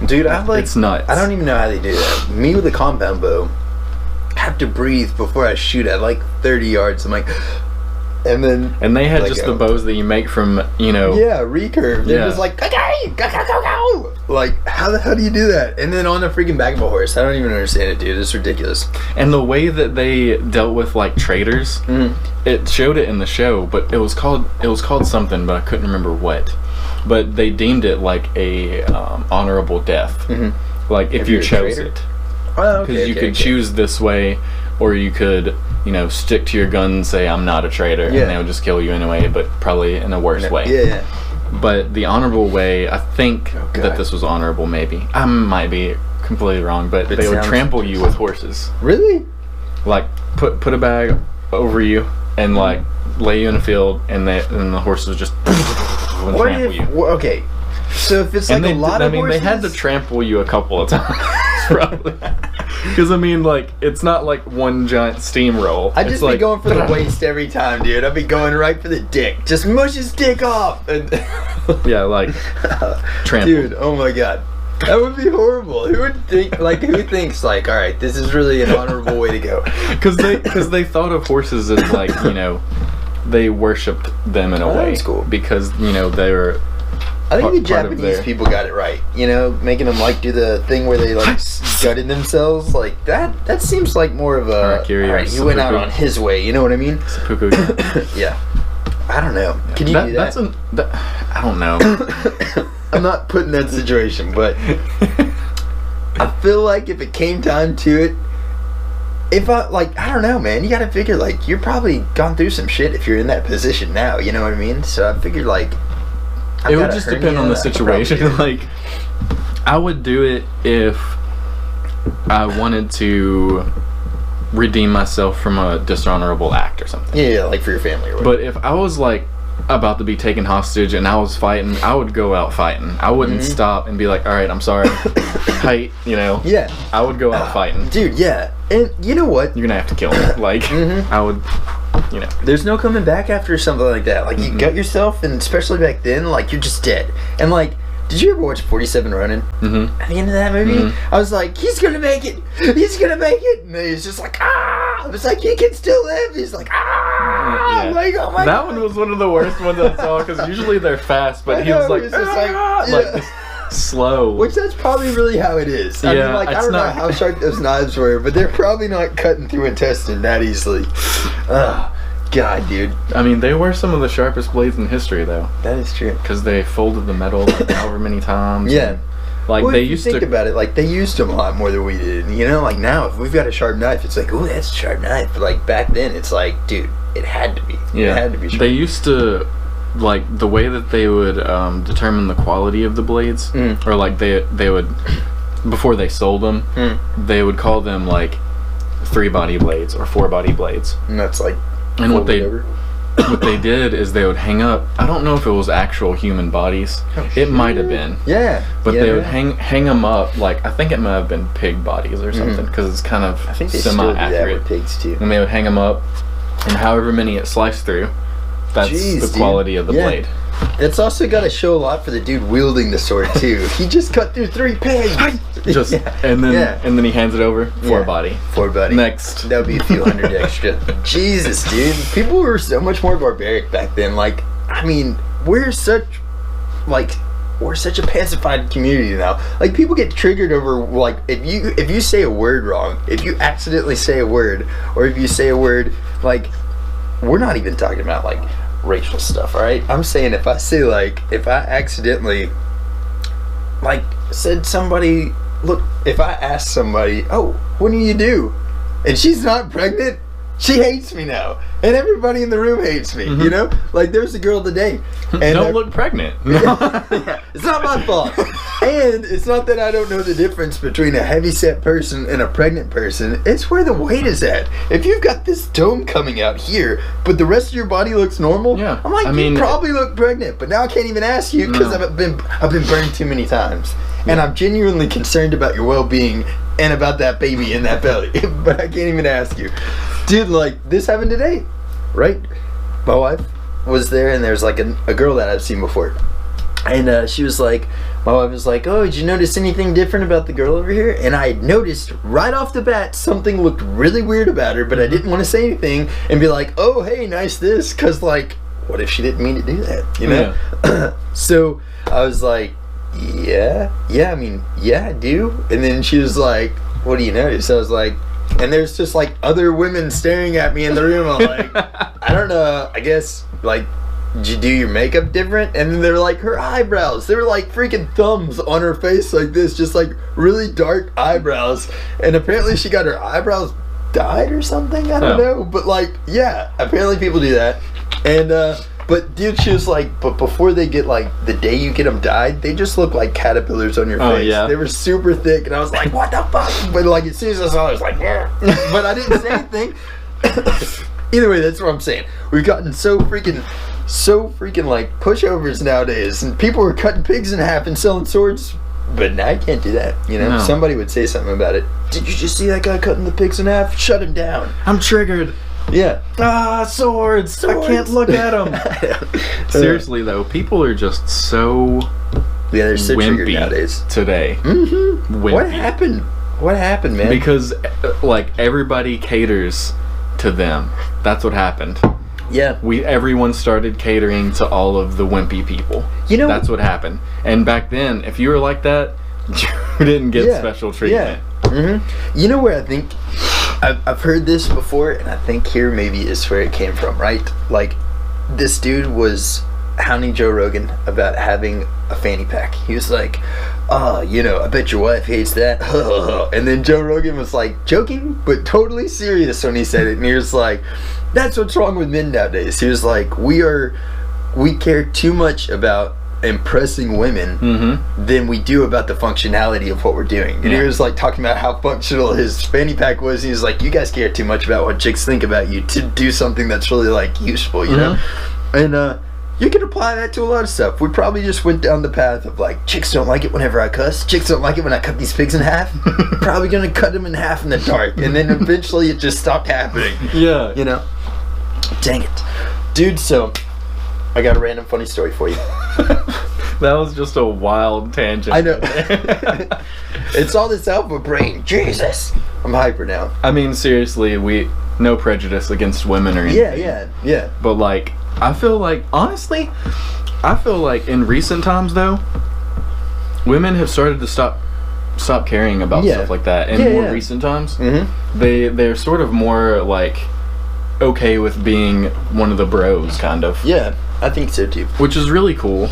dude. It's nuts. I don't even know how they do that. Me with a compound bow, I have to breathe before I shoot at like 30 yards. I'm like, and they had just the bows that you make from, you know, recurve. They're just like, go. Like, how the hell do you do that? And then on the freaking back of a horse. I don't even understand it, dude. It's ridiculous. And the way that they dealt with like traitors, it showed it in the show, but it was called something, but I couldn't remember what. But they deemed it like a honorable death. Like if you chose it, because you could choose this way, or you could, you know, stick to your gun and say, I'm not a traitor, and they would just kill you anyway, but probably in a worse way. But the honorable way, I think that this was honorable, maybe. I might be completely wrong, but they would trample you with horses. Really? Like, put a bag over you and, like, lay you in a field, and the horses would just trample you. Okay. So if it's like a lot of horses... they had to trample you a couple of times, probably. Because, I mean, like, it's not like one giant steamroll. I'd just be going for the waist every time, dude. I'd be going right for the dick. Just mush his dick off. And yeah, like, trample. Dude, oh my god. That would be horrible. Who would think, like, who thinks, like, all right, this is really an honorable way to go? Because they thought of horses as, like, you know, they worshipped them in a way. That's cool. Because, you know, they were... I think the Japanese people got it right. You know, making them like do the thing where they like gutted themselves, like that. That seems like more of a. Alright, he went out on his way. You know what I mean? Seppuku. Yeah. I don't know. Can you do that? I don't know. I'm not putting that situation, but I feel like if it came time to it, if I don't know, man. You got to figure like you're probably gone through some shit if you're in that position now. You know what I mean? So I figured like. It would just depend on the situation. Like, I would do it if I wanted to redeem myself from a dishonorable act or something. Yeah, like for your family or whatever. But if I was like about to be taken hostage and I was fighting, I would go out fighting. I wouldn't stop and be like, all right, I'm sorry. Height, you know. Yeah. I would go out fighting. Dude, yeah. And you know what? You're gonna have to kill him. Like, I would, you know. There's no coming back after something like that. Like, you gut yourself, and especially back then, like, you're just dead. And, like, did you ever watch 47 Ronin? At the end of that movie, I was like, he's gonna make it! He's gonna make it! And he's just like, ah! I was like, he can still live! He's like, ah! Yeah. I'm like, oh my that God. one was one of the worst ones I saw, because usually they're fast, but he was like, slow. Which that's probably really how it is. I mean, like, I don't know how sharp those knives were, but they're probably not cutting through intestine that easily. God, dude. I mean, they were some of the sharpest blades in history, though. That is true. Because they folded the metal like however many times. Yeah. Like, well, they if used you think to about it, like, they used them a lot more than we did. You know, like, now, if we've got a sharp knife, it's like, oh, that's a sharp knife. But, like, back then, it's like, dude, it had to be. Yeah. It had to be sharp. They used to, like, the way that they would determine the quality of the blades, or, like, they would, before they sold them, they would call them, like, 3-body blades or 4-body blades. And that's, like, and what they did is they would hang up, I don't know if it was actual human bodies, it might have been, but they would hang them up, like, I think it might have been pig bodies or something, because it's kind of I think they semi-accurate. still do that with pigs too. And they would hang them up, and however many it sliced through, that's the quality of the blade. It's also got to show a lot for the dude wielding the sword too. He just cut through 3 pigs. And then he hands it over. 4-body. 4-body. Next. That would be a few hundred extra. Jesus, dude. People were so much more barbaric back then. Like, I mean, we're such a pacified community now. Like, people get triggered over, like, if you say a word wrong, if you accidentally say a word, or if you say a word, like, we're not even talking about, like, racial stuff, alright? I'm saying if I say, like, if I accidentally, like, said somebody, look, if I ask somebody, oh, what do you do? And she's not pregnant, she hates me now. And everybody in the room hates me, you know? Like, there's a girl today. And don't look pregnant. It's not my fault. And it's not that I don't know the difference between a heavyset person and a pregnant person. It's where the weight is at. If you've got this dome coming out here, but the rest of your body looks normal, I'm like, you probably look pregnant. But now I can't even ask you because I've been burned too many times. And I'm genuinely concerned about your well-being and about that baby in that belly. But I can't even ask you. Dude, like, this happened today, right? My wife was there, and there's, like, a girl that I've seen before. And she was like, my wife was like, oh, did you notice anything different about the girl over here? And I had noticed right off the bat something looked really weird about her, but I didn't want to say anything and be like, oh, hey, nice this, because, like, what if she didn't mean to do that, you know? Yeah. So I was like, yeah, I do. And then she was like, what do you notice? I was like, and there's just, like, other women staring at me in the room. I'm like, I don't know, I guess, like, did you do your makeup different? And then they're like, her eyebrows, they were like freaking thumbs on her face like this, just like really dark eyebrows. And apparently she got her eyebrows dyed or something, I don't know. But, like, yeah, apparently people do that. And but dude, she was like, but before they get, like, the day you get them dyed, they just look like caterpillars on your face. Yeah. They were super thick, and I was like, what the fuck? But, like, as soon as I saw it, I was like, yeah. But I didn't say anything. Either way, that's what I'm saying. We've gotten so freaking like pushovers nowadays, and people are cutting pigs in half and selling swords. But now you can't do that, you know? No. Somebody would say something about it. Did you just see that guy cutting the pigs in half? Shut him down. I'm triggered. Yeah. Swords. I can't look at them. Seriously, though, people are just so they're so triggered nowadays. Today. Wimpy. What happened, man? Because, like, everybody caters to them. That's what happened. Yeah. Everyone started catering to all of the wimpy people. You know, that's what happened. And back then, if you were like that, you didn't get special treatment. Yeah. You know where I think I've heard this before, and I think here maybe is where it came from, right? Like, this dude was hounding Joe Rogan about having a fanny pack. He was like, you know, I bet your wife hates that. And then Joe Rogan was like joking but totally serious when he said it, and he was like, that's what's wrong with men nowadays. He was like, we care too much about impressing women than we do about the functionality of what we're doing. And he was like talking about how functional his fanny pack was. He was like, you guys care too much about what chicks think about you to do something that's really, like, useful, you know? And you can apply that to a lot of stuff. We probably just went down the path of like, chicks don't like it whenever I cuss. Chicks don't like it when I cut these pigs in half. Probably gonna cut them in half in the dark. And then eventually it just stopped happening. Yeah. You know? Dang it. Dude, so I got a random funny story for you. That was just a wild tangent. I know. It's all this alpha brain. Jesus. I'm hyper now. I mean, seriously, no prejudice against women or anything. Yeah. But like, I feel like in recent times though, women have started to stop caring about stuff like that. In more recent times, they're sort of more like okay with being one of the bros, kind of. Yeah, I think so too. Which is really cool.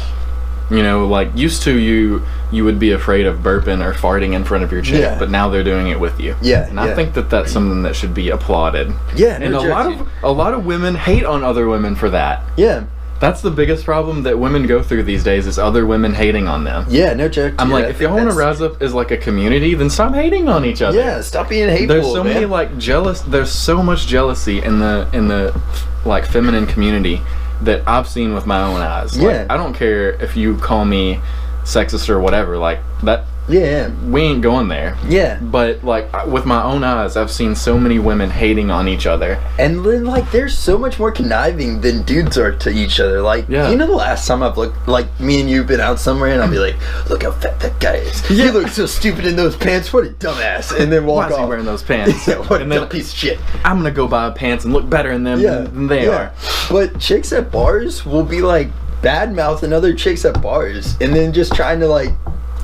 You know, like, used to you would be afraid of burping or farting in front of your chick, but now they're doing it with you. Yeah, and I think that that's something that should be applauded. Yeah, and a lot of women hate on other women for that. Yeah, that's the biggest problem that women go through these days, is other women hating on them. Yeah, no joke. I'm like, if y'all want to rise up as like a community, then stop hating on each other. Yeah, stop being hateful. There's so many like there's so much jealousy in the like feminine community that I've seen with my own eyes. Like, I don't care if you call me sexist or whatever, like that. Yeah, we ain't going there. Yeah, but like with my own eyes, I've seen so many women hating on each other, and then like they're so much more conniving than dudes are to each other. Like, you know, the last time I've looked, like me and you've been out somewhere, and I'll be like, "Look how fat that guy is. He looks so stupid in those pants. What a dumbass!" And then walk off. Why is he wearing those pants? What a dumb piece of shit. I'm gonna go buy pants and look better in them than they are. But chicks at bars will be like bad mouthing other chicks at bars, and then just trying to like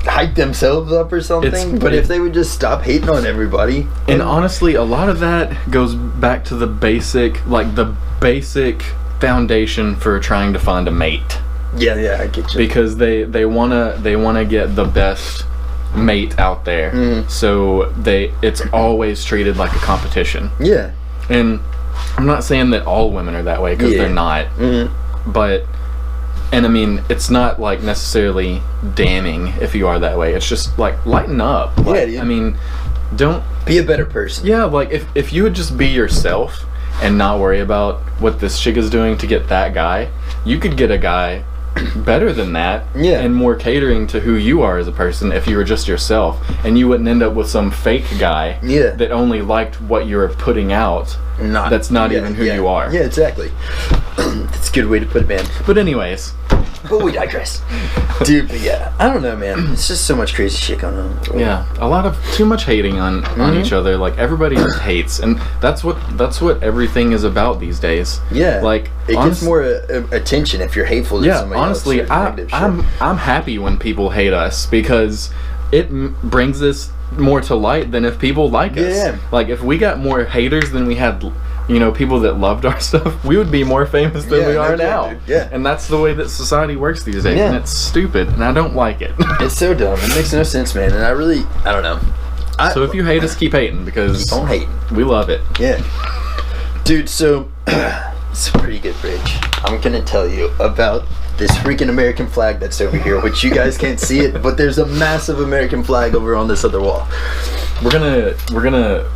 hype themselves up or something. But if they would just stop hating on everybody. And honestly, a lot of that goes back to the basic foundation for trying to find a mate. Yeah, I get you. Because they wanna get the best mate out there. So it's always treated like a competition. Yeah. And I'm not saying that all women are that way, because they're not. But and I mean, it's not like necessarily damning if you are that way. It's just like, lighten up. Like, I mean, don't be a better person. Yeah, like if you would just be yourself and not worry about what this chick is doing to get that guy, you could get a guy better than that. And more catering to who you are as a person if you were just yourself, and you wouldn't end up with some fake guy that only liked what you're putting out. That's not even who you are. Yeah, exactly. That's a good way to put it, man. But anyways, but we digress. Dude, but yeah, I don't know, man. It's just so much crazy shit going on. Yeah, a lot of too much hating on each other. Like, everybody just hates, and that's what everything is about these days. Yeah, like it gets more attention if you're hateful to somebody. Honestly, I'm happy when people hate us, because it brings us more to light than if people like us. Yeah. Like, if we got more haters than we had, you know, people that loved our stuff, we would be more famous than we are now. Yeah. And that's the way that society works these days. And it's stupid, and I don't like it. It's so dumb. It makes no sense, man. And I don't know. So if you hate us, keep hating, because don't hate. We love it. Yeah. Dude, so it's a pretty good bridge. I'm gonna tell you about this freaking American flag that's over here, which you guys can't see it, but there's a massive American flag over on this other wall. We're gonna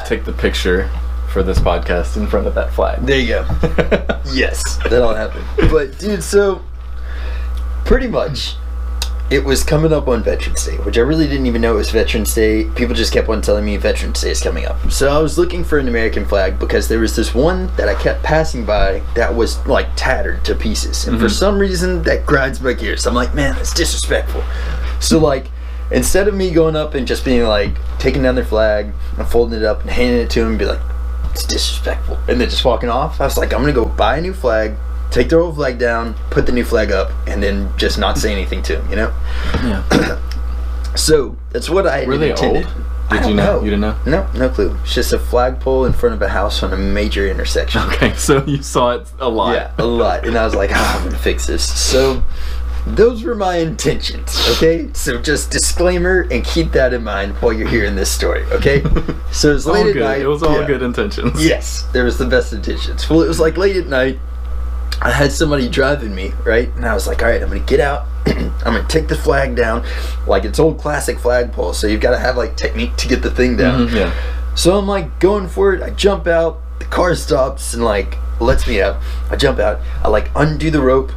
take the picture for this podcast in front of that flag. There you go. Yes, that'll happen. But dude, so pretty much it was coming up on Veterans Day, which I really didn't even know it was Veterans Day. People just kept on telling me Veterans Day is coming up. So I was looking for an American flag, because there was this one that I kept passing by that was like tattered to pieces. And for some reason that grinds my gears. I'm like, man, that's disrespectful. So like, instead of me going up and just being like, taking down their flag and folding it up and handing it to them and be like, it's disrespectful, and then just walking off, I was like, I'm gonna go buy a new flag, take their old flag down, put the new flag up, and then just not say anything to them, you know? Yeah. So that's what I intended. Were they old? Did you know? You didn't know? No clue. It's just a flagpole in front of a house on a major intersection. Okay, so you saw it a lot. Yeah, a lot. And I was like, I'm gonna fix this. So those were my intentions, okay? So just disclaimer, and keep that in mind while you're hearing this story, okay? So it was late at night. It was all good intentions. Yes, there was the best intentions. Well, it was like late at night. I had somebody driving me, right? And I was like, all right, I'm going to get out. I'm going to take the flag down. Like, it's old classic flagpole, so you've got to have, like, technique to get the thing down. Yeah. So I'm, like, going for it. I jump out. The car stops and, like, lets me out. I jump out. I, like, undo the rope,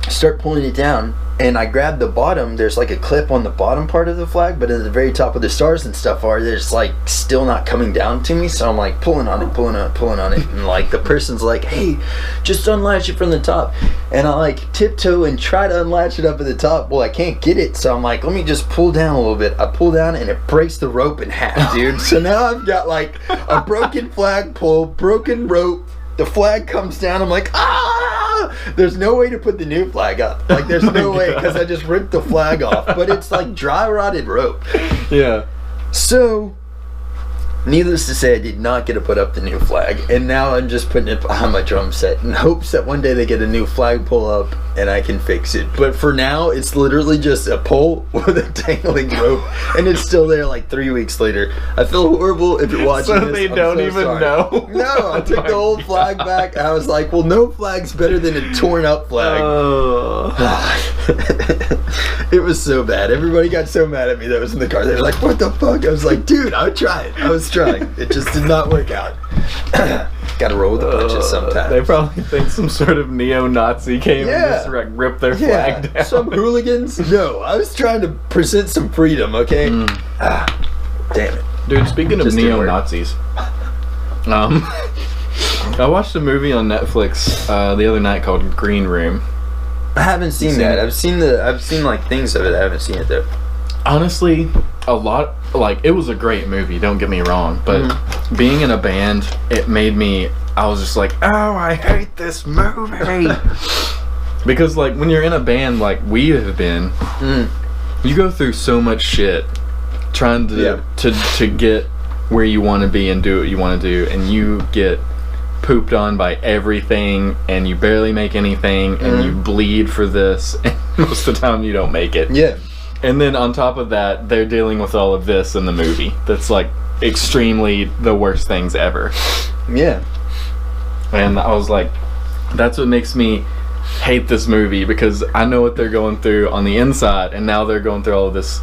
start pulling it down, and I grab the bottom. There's like a clip on the bottom part of the flag, but at the very top of the stars and stuff are, there's like still not coming down to me. So I'm like pulling on it, and like the person's like, hey, just unlatch it from the top. And I like tiptoe and try to unlatch it up at the top. Well, I can't get it, so I'm like, let me just pull down a little bit. I pull down and it breaks the rope in half, dude. So now I've got like a broken flagpole, broken rope. The flag comes down. I'm like, there's no way to put the new flag up. Like, there's no way, because I just ripped the flag off. But it's like dry rotted rope. Yeah. So, needless to say, I did not get to put up the new flag. And now I'm just putting it behind my drum set in hopes that one day they get a new flagpole up and I can fix it. But for now, it's literally just a pole with a dangling rope. And it's still there like 3 weeks later. I feel horrible if you're watching so this. They don't even know. No, I took the old flag back. I was like, well, no flag's better than a torn up flag. It was so bad. Everybody got so mad at me that was in the car. They were like, what the fuck? I was like, dude, I would try it. I was trying. It just did not work out. Gotta roll with the punches sometimes. They probably think some sort of neo-Nazi came and just like ripped their flag down. Some hooligans? No, I was trying to present some freedom, okay? Damn it. Dude, speaking of neo-Nazis, I watched a movie on Netflix the other night called Green Room. I haven't seen that. I've seen like things of it. I haven't seen it though. Honestly, it was a great movie, don't get me wrong, but being in a band, it made me, I was just like, oh, I hate this movie. Because like when you're in a band like we have been, you go through so much shit trying to get where you want to be and do what you want to do, and you get pooped on by everything, and you barely make anything, and you bleed for this, and most of the time you don't make it. Yeah. And then on top of that, they're dealing with all of this in the movie. That's like extremely the worst things ever. Yeah. And I was like, that's what makes me hate this movie, because I know what they're going through on the inside, and now they're going through all of this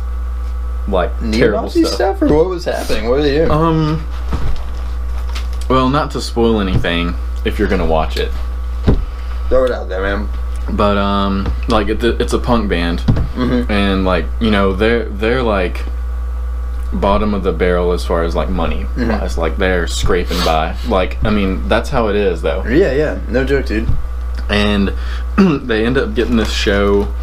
like terrible stuff. Or what was happening? What were they doing? Well, not to spoil anything if you're gonna watch it. Throw it out there, man. But like it's a punk band, and like, you know, they're like bottom of the barrel as far as like money wise. Like they're scraping by. Like, I mean, that's how it is though. Yeah, no joke, dude. And they end up getting this show,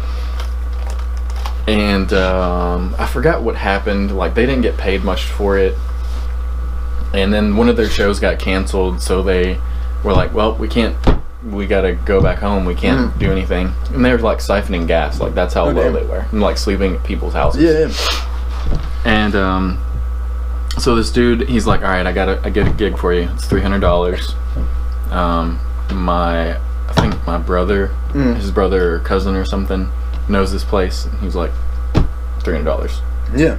and I forgot what happened. Like they didn't get paid much for it, and then one of their shows got canceled, so they were like, well, we gotta go back home, we can't do anything. And they were like siphoning gas, like that's how low they were, and like sleeping at people's houses. Yeah. And so this dude, he's like, all right, I get a gig for you, it's $300. I think my brother, his brother or cousin or something knows this place, and he's like, $300. Yeah.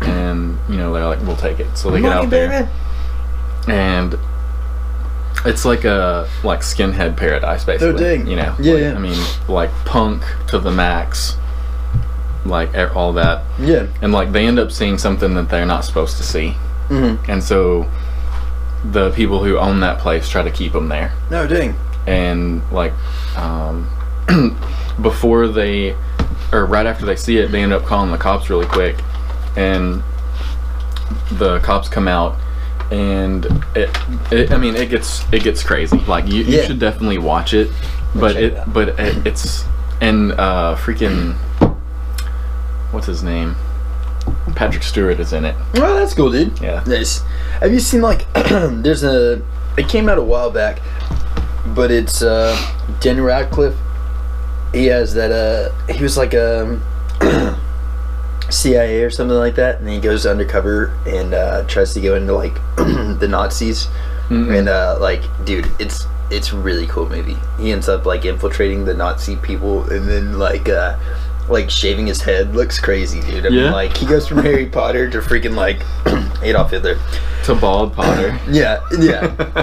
And you know, they're like, we'll take it. So they get out there, and it's like a skinhead paradise, basically. Oh, dang. You know, yeah. I mean, like punk to the max, like all that. Yeah. And like they end up seeing something that they're not supposed to see, and so the people who own that place try to keep them there. No, dang. And like right after they see it, they end up calling the cops really quick, and the cops come out. And it gets crazy. Like you should definitely watch it, but it's and freaking what's his name? Patrick Stewart is in it. Oh, that's cool, dude. Yeah. Nice. Have you seen like it came out a while back, but it's Daniel Radcliffe. He has that he was like a CIA or something like that, and then he goes undercover and tries to go into like the Nazis, and like, dude, it's a really cool movie. He ends up like infiltrating the Nazi people, and then like shaving his head. Looks crazy, dude. I mean, like he goes from Harry Potter to freaking like Adolf Hitler to bald Potter. yeah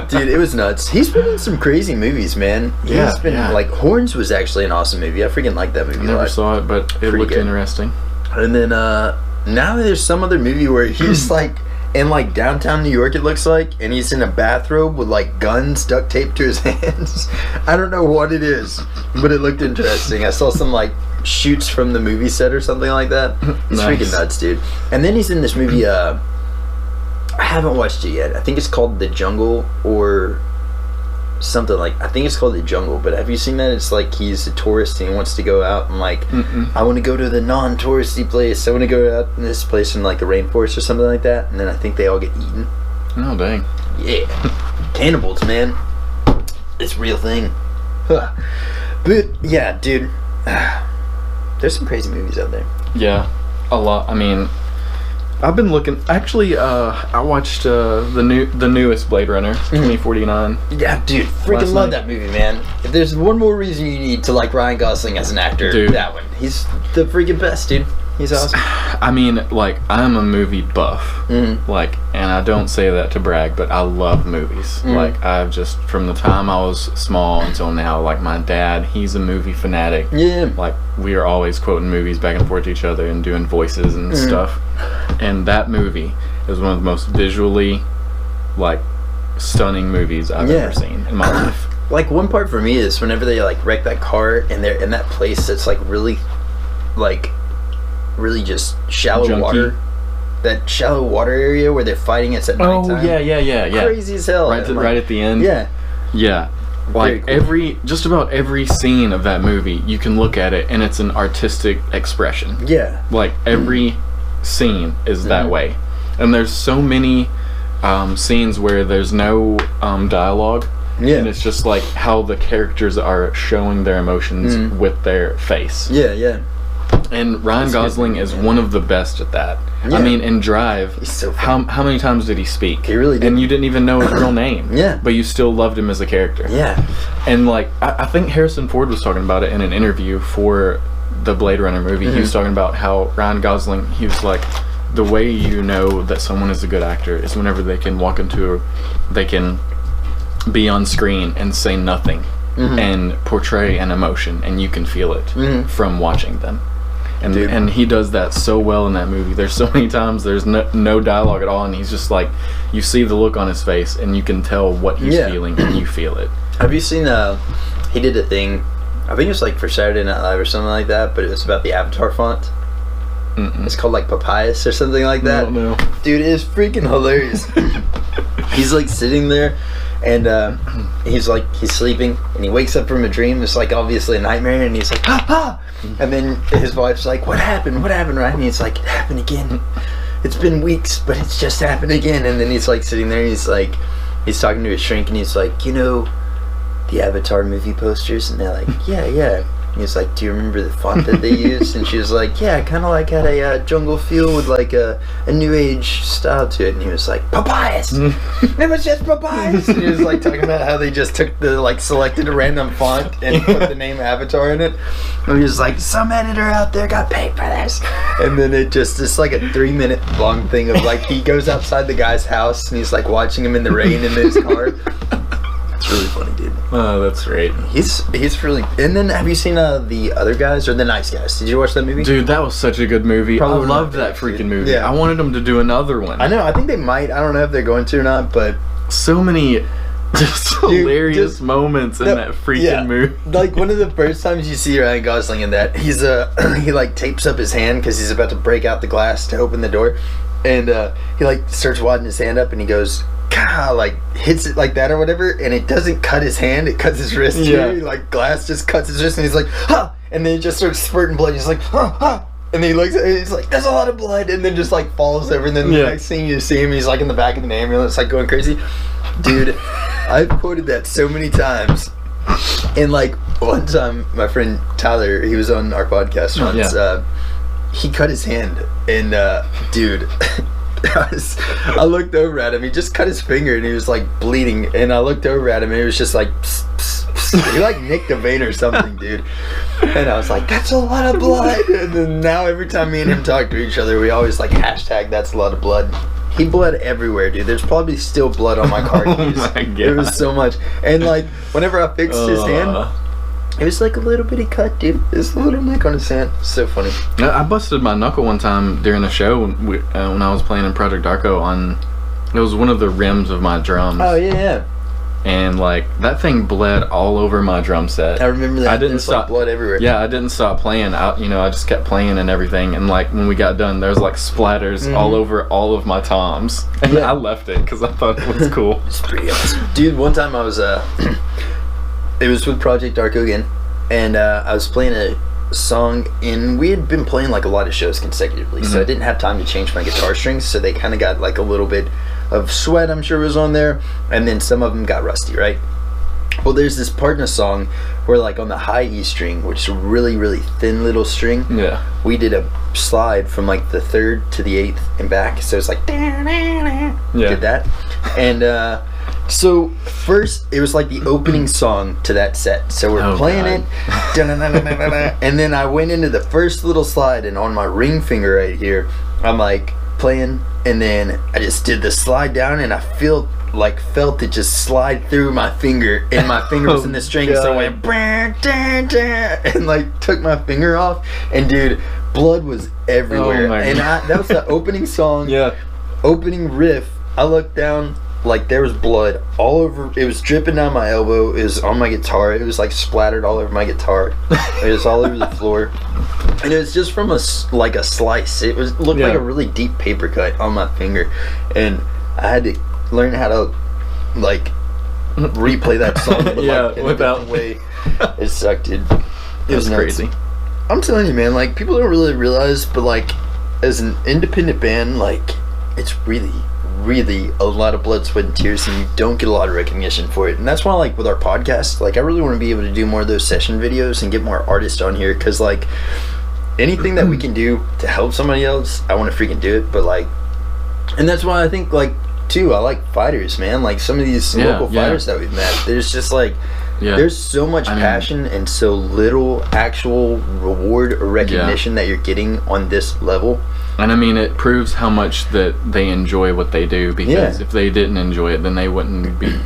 Dude, it was nuts. He's been in some crazy movies, man. He's been like Horns was actually an awesome movie. I freaking liked that movie. I never saw it, but it looked interesting. And then now there's some other movie where he's like in like downtown New York, it looks like, and he's in a bathrobe with like guns duct taped to his hands. I don't know what it is, but it looked interesting. I saw some like shoots from the movie set or something like that. It's freaking nuts, dude. And then he's in this movie, I haven't watched it yet. I think it's called The Jungle or something like, I think it's called The Jungle, but have you seen that? It's like he's a tourist and he wants to go out and like, I want to go to the non-touristy place. I want to go out in this place in like the rainforest or something like that. And then I think they all get eaten. Oh, dang. Yeah. Cannibals, man. It's a real thing. But yeah, dude. There's some crazy movies out there. Yeah, a lot. I mean, I've been looking. Actually, I watched the newest Blade Runner, 2049. Yeah, dude, freaking love that movie, man. If there's one more reason you need to like Ryan Gosling as an actor, dude, that one. He's the freaking best, dude. He's awesome. I mean, like, I'm a movie buff. Like, and I don't say that to brag, but I love movies. Like, I've just, from the time I was small until now, like, my dad, he's a movie fanatic. Yeah. Like, we are always quoting movies back and forth to each other and doing voices and stuff. And that movie is one of the most visually, like, stunning movies I've ever seen in my life. Like, one part for me is whenever they, like, wreck that car and they're in that place that's, like, really just shallow water. That shallow water area where they're fighting, it's at nighttime. Oh, yeah. Crazy as hell. Right at the end. Yeah. Like, cool. Just about every scene of that movie, you can look at it and it's an artistic expression. Yeah. Like, every scene is that way. And there's so many scenes where there's no dialogue. Yeah. And it's just like how the characters are showing their emotions with their face. Yeah. And Ryan Gosling is one of the best at that. Yeah. I mean, in Drive, he's so funny. How many times did he speak? He really did. And you didn't even know his real name. Yeah. But you still loved him as a character. Yeah. And like, I think Harrison Ford was talking about it in an interview for the Blade Runner movie. He was talking about how Ryan Gosling, he was like, the way you know that someone is a good actor is whenever they can they can be on screen and say nothing and portray an emotion and you can feel it from watching them. And he does that so well in that movie. There's so many times there's no dialogue at all and he's just like, you see the look on his face and you can tell what he's feeling and you feel it. Have you seen he did a thing, I think it was like for Saturday Night Live or something like that, but it was about the Avatar font. It's called like Papyrus or something like that. No. Dude, it is freaking hilarious. He's like sitting there and he's sleeping and he wakes up from a dream. It's like obviously a nightmare and he's like, ah! And then his wife's like, what happened, right? And he's like, it happened again. It's been weeks, but it's just happened again. And then he's like sitting there and he's talking to his shrink and he's like, you know the Avatar movie posters? And they're like, yeah. And he's like, do you remember the font that they used? And she was like, yeah, kind of like had a jungle feel with like a new age style to it. And he was like, Papyrus! It was just Papyrus! And he was like talking about how they just took selected a random font and put the name Avatar in it. And he was like, some editor out there got paid for this. And then it's like a 3-minute long thing of like, he goes outside the guy's house and he's like watching him in the rain in his car. It's really funny, dude. Oh, that's great. He's really. And then, have you seen The Other Guys or The Nice Guys? Did you watch that movie? Dude, that was such a good movie. I loved that freaking movie. Yeah. I wanted them to do another one. I know. I think they might. I don't know if they're going to or not, but so many just hilarious moments in that freaking movie. Like one of the first times you see Ryan Gosling in that, he like tapes up his hand because he's about to break out the glass to open the door, and he like starts wadding his hand up and he goes, like hits it like that or whatever, and it doesn't cut his hand, it cuts his wrist. Like glass just cuts his wrist and he's like, ha! And then it just starts spurting blood. He's like, ha, ha! And then he looks at it, he's like, there's a lot of blood, and then just like falls over, and then the next thing you see him, he's like in the back of an ambulance like going crazy. Dude, I've quoted that so many times. And like one time my friend Tyler, he was on our podcast once, he cut his hand and dude, I looked over at him. He just cut his finger and he was like bleeding. And I looked over at him and it was just like, pss, pss, pss. He like nicked a vein or something, dude. And I was like, that's a lot of blood. And then now every time me and him talk to each other, we always like hashtag that's a lot of blood. He bled everywhere, dude. There's probably still blood on my car keys. Oh my God. It was so much. And like whenever I fixed his hand, It was like a little bitty cut, dude. It was a little nick on his hand. So funny. I busted my knuckle one time during a show when I was playing in Project Arco it was one of the rims of my drums. Oh, yeah. And like that thing bled all over my drum set. I remember that. I didn't stop. Like blood everywhere. Yeah, I didn't stop playing. I just kept playing and everything. And like when we got done, there was like splatters all over all of my toms. And I left it because I thought it was cool. It's pretty awesome, dude. One time I was it was with Project Arco again, and I was playing a song, and we had been playing like a lot of shows consecutively, so I didn't have time to change my guitar strings, so they kind of got like a little bit of sweat, I'm sure, was on there, and then some of them got rusty, right? Well, there's this part in a song where like on the high E string, which is a really, really thin little string, we did a slide from like the 3rd to the 8th and back, so it's like did that. And so first it was like the opening song to that set, so we're playing it, and then I went into the first little slide, and on my ring finger right here I'm like playing, and then I just did the slide down, and I felt it just slide through my finger, and my finger was in the string, so I went and like took my finger off, and dude, blood was everywhere. And that was the opening song, opening riff. I looked down, like there was blood all over. It was dripping down my elbow. It was on my guitar. It was like splattered all over my guitar. It was all over the floor, and it was just from a slice. It looked like a really deep paper cut on my finger, and I had to learn how to like replay that song in a different way. It sucked, dude. It was crazy. I'm telling you, man, like people don't really realize, but like as an independent band, like it's really a lot of blood, sweat, and tears, and you don't get a lot of recognition for it. And that's why, like with our podcast, like I really want to be able to do more of those session videos and get more artists on here, because like anything that we can do to help somebody else, I want to freaking do it. But like, and that's why I think like too, I like fighters, man. Like some of these local fighters that we've met, there's just like there's so much passion and so little actual reward or recognition that you're getting on this level. And I mean, it proves how much that they enjoy what they do, because if they didn't enjoy it, then they wouldn't be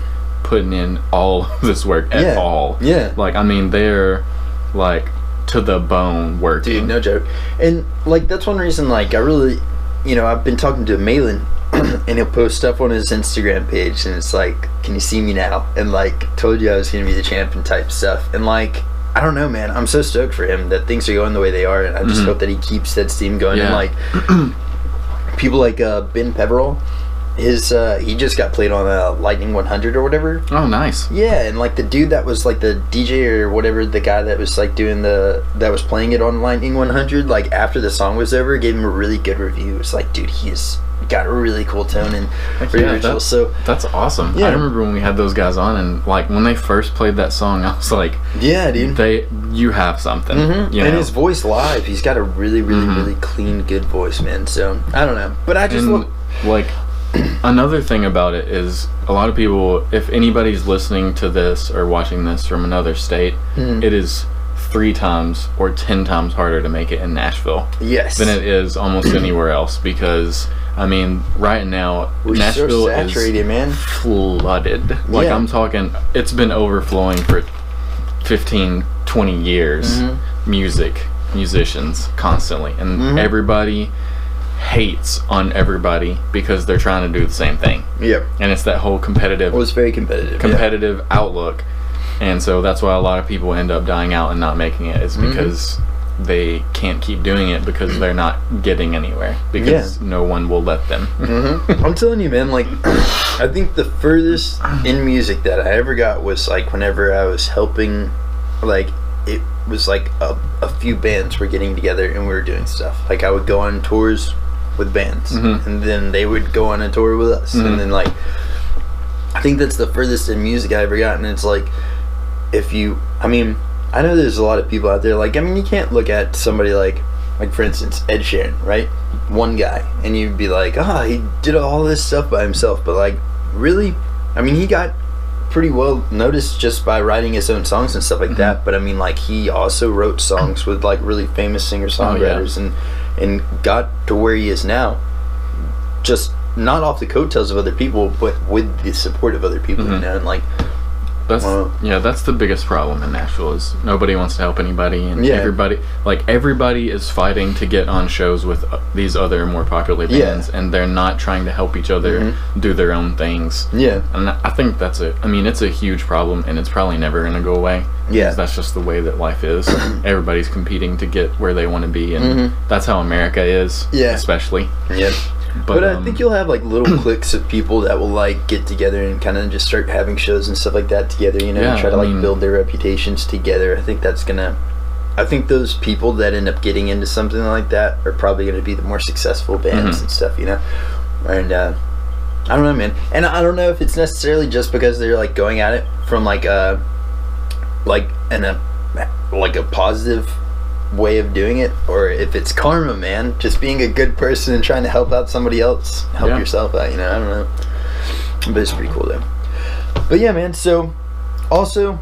putting in all of this work at all. Like, I mean, they're like to the bone working. Dude, no joke. And like that's one reason, like I really, I've been talking to Malin, and he'll post stuff on his Instagram page, and it's like, can you see me now? And like, told you I was gonna be the champion type stuff. And like, I don't know, man, I'm so stoked for him that things are going the way they are, and I just hope that he keeps that steam going. And like people like Ben Peverell, he just got played on Lightning 100 or whatever. Oh, nice. Yeah, and like the dude that was like the DJ or whatever, the guy that was like that was playing it on Lightning 100, like after the song was over, gave him a really good review. It's like, dude, he's got a really cool tone and very original. So that's awesome. I remember when we had those guys on, and like when they first played that song, I was like, yeah, dude, you have something. And his voice live, he's got a really really clean, good voice, man. So I don't know, but I just like another thing about it is a lot of people, if anybody's listening to this or watching this from another state, it is 3 times or 10 times harder to make it in Nashville than it is almost anywhere else, because I mean, right now, Nashville so saturated, is man. Flooded. Like, I'm talking, it's been overflowing for 15, 20 years. Musicians, constantly. And everybody hates on everybody because they're trying to do the same thing. And it's that whole competitive... Well, it's very competitive. Outlook. And so that's why a lot of people end up dying out and not making it, is because... they can't keep doing it because they're not getting anywhere, because no one will let them. I'm telling you, man, like I think the furthest in music that I ever got was like whenever I was helping, like it was like a few bands were getting together and we were doing stuff. Like I would go on tours with bands and then they would go on a tour with us, and then like I think that's the furthest in music I ever got. And it's like, I know there's a lot of people out there, like, I mean, you can't look at somebody like for instance, Ed Sheeran, right? One guy, and you'd be like, he did all this stuff by himself, but like, really? I mean, he got pretty well noticed just by writing his own songs and stuff like that, but I mean, like, he also wrote songs with like really famous singer-songwriters and got to where he is now, just not off the coattails of other people, but with the support of other people, and like, That's the biggest problem in Nashville is nobody wants to help anybody, and everybody is fighting to get on shows with these other more popular bands, and they're not trying to help each other do their own things. Yeah, and I think it's a huge problem, and it's probably never going to go away. Yeah, that's just the way that life is. Everybody's competing to get where they want to be, and that's how America is. Yeah, especially. Yeah. But I think you'll have like little cliques of people that will like get together and kind of just start having shows and stuff like that together, and try to build their reputations together. I think those people that end up getting into something like that are probably going to be the more successful bands and stuff, And I don't know, man. And I don't know if it's necessarily just because they're like going at it from like a positive way of doing it, or if it's karma, man, just being a good person and trying to help out somebody else, help yourself out, I don't know, but it's pretty cool though. But yeah, man, so also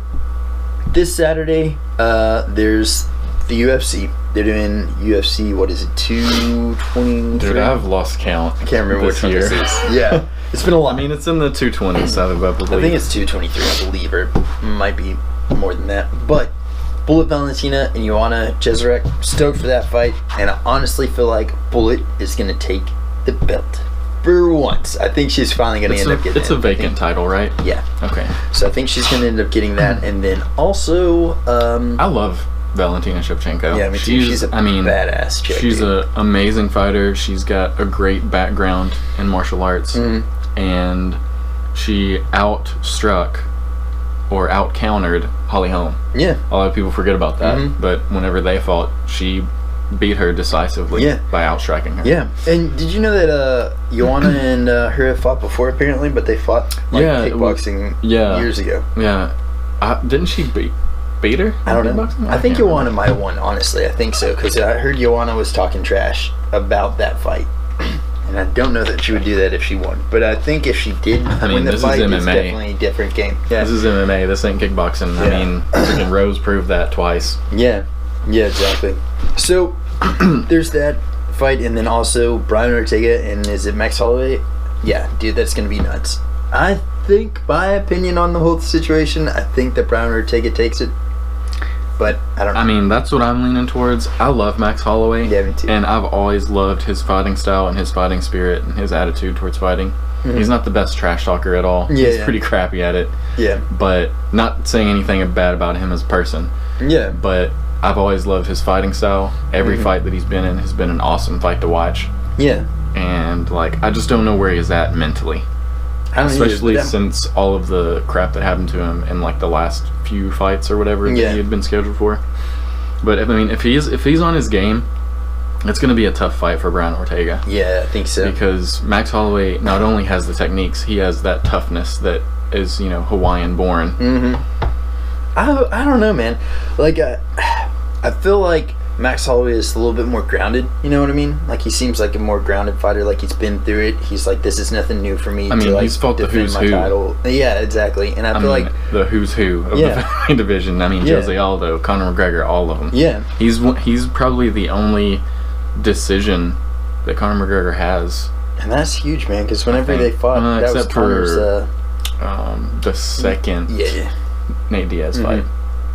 this Saturday there's the UFC. They're doing UFC, what is it, 223? Dude, I've lost count. I can't remember which one this is. Yeah, it's been a lot. I mean, it's in the 220s, I think it's 223, I believe, or might be more than that, but Bullet Valentina and Joanna Jędrzejczyk, stoked for that fight, and I honestly feel like Bullet is going to take the belt for once. I think she's finally going to end up getting it. It's a vacant title, right? Yeah. Okay. So I think she's going to end up getting that, and then also I love Valentina Shevchenko. Yeah, me too. She's a badass chick. She's an amazing fighter. She's got a great background in martial arts, and she outstruck or out-countered Holly Holm. Yeah. A lot of people forget about that, but whenever they fought, she beat her decisively by outstriking her. Yeah. And did you know that Joanna and her have fought before, apparently, but they fought kickboxing years ago? Yeah. Didn't she beat her? I don't know. I think Joanna might have won, honestly. I think so, because I heard Joanna was talking trash about that fight. And I don't know that she would do that if she won. But I think if she did win the fight, it's definitely a different game. Yeah. This is MMA. This ain't kickboxing. Yeah. I mean, freaking Rose proved that twice. Yeah. Yeah, exactly. So, there's that fight. And then also Brian Ortega and is it Max Holloway? Yeah, dude, that's going to be nuts. I think, my opinion on the whole situation, I think that Brian Ortega takes it. But I don't know. I mean, that's what I'm leaning towards. I love Max Holloway. Yeah, me too. And I've always loved his fighting style and his fighting spirit and his attitude towards fighting. He's not the best trash talker at all. Yeah, he's pretty crappy at it. Yeah. But not saying anything bad about him as a person. Yeah. But I've always loved his fighting style. Every fight that he's been in has been an awesome fight to watch. Yeah. And, I just don't know where he's at mentally. Especially since all of the crap that happened to him in the last few fights or whatever that he had been scheduled for. But I mean, if he's on his game, it's going to be a tough fight for Brian Ortega. Yeah, I think so. Because Max Holloway not only has the techniques, he has that toughness that is Hawaiian born. I don't know, man. I feel like Max Holloway is a little bit more grounded, you know what I mean? He seems like a more grounded fighter, he's been through it. He's like, this is nothing new for me he's fought the who's who. Title. Yeah, exactly. And I feel like the who's who of the featherweight division. Jose Aldo, Conor McGregor, all of them. Yeah. He's probably the only decision that Conor McGregor has. And that's huge, man, because whenever they fought, that was Conor's... the second Nate Diaz fight.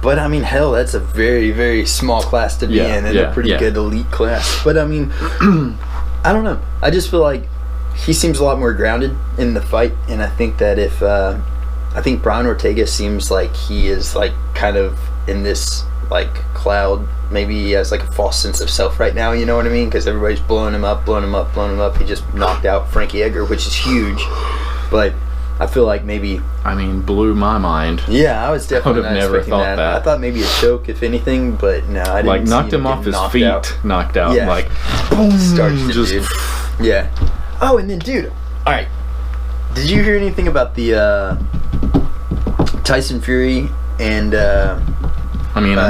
But I mean, hell, that's a very, very small class to be in, and a pretty good elite class. But I mean, I don't know. I just feel like he seems a lot more grounded in the fight, and I think that I think Brian Ortega seems like he is kind of in this cloud. Maybe he has a false sense of self right now. You know what I mean? Because everybody's blowing him up. He just knocked out Frankie Edgar, which is huge, but. I feel like maybe... blew my mind. Yeah, I was definitely not never expecting thought that. I thought maybe a choke, if anything, but no, I didn't knocked him off his feet, knocked out. Yeah. Boom, starched just... Dude. Yeah. Oh, and then, dude, alright. Did you hear anything about the Tyson Fury and... I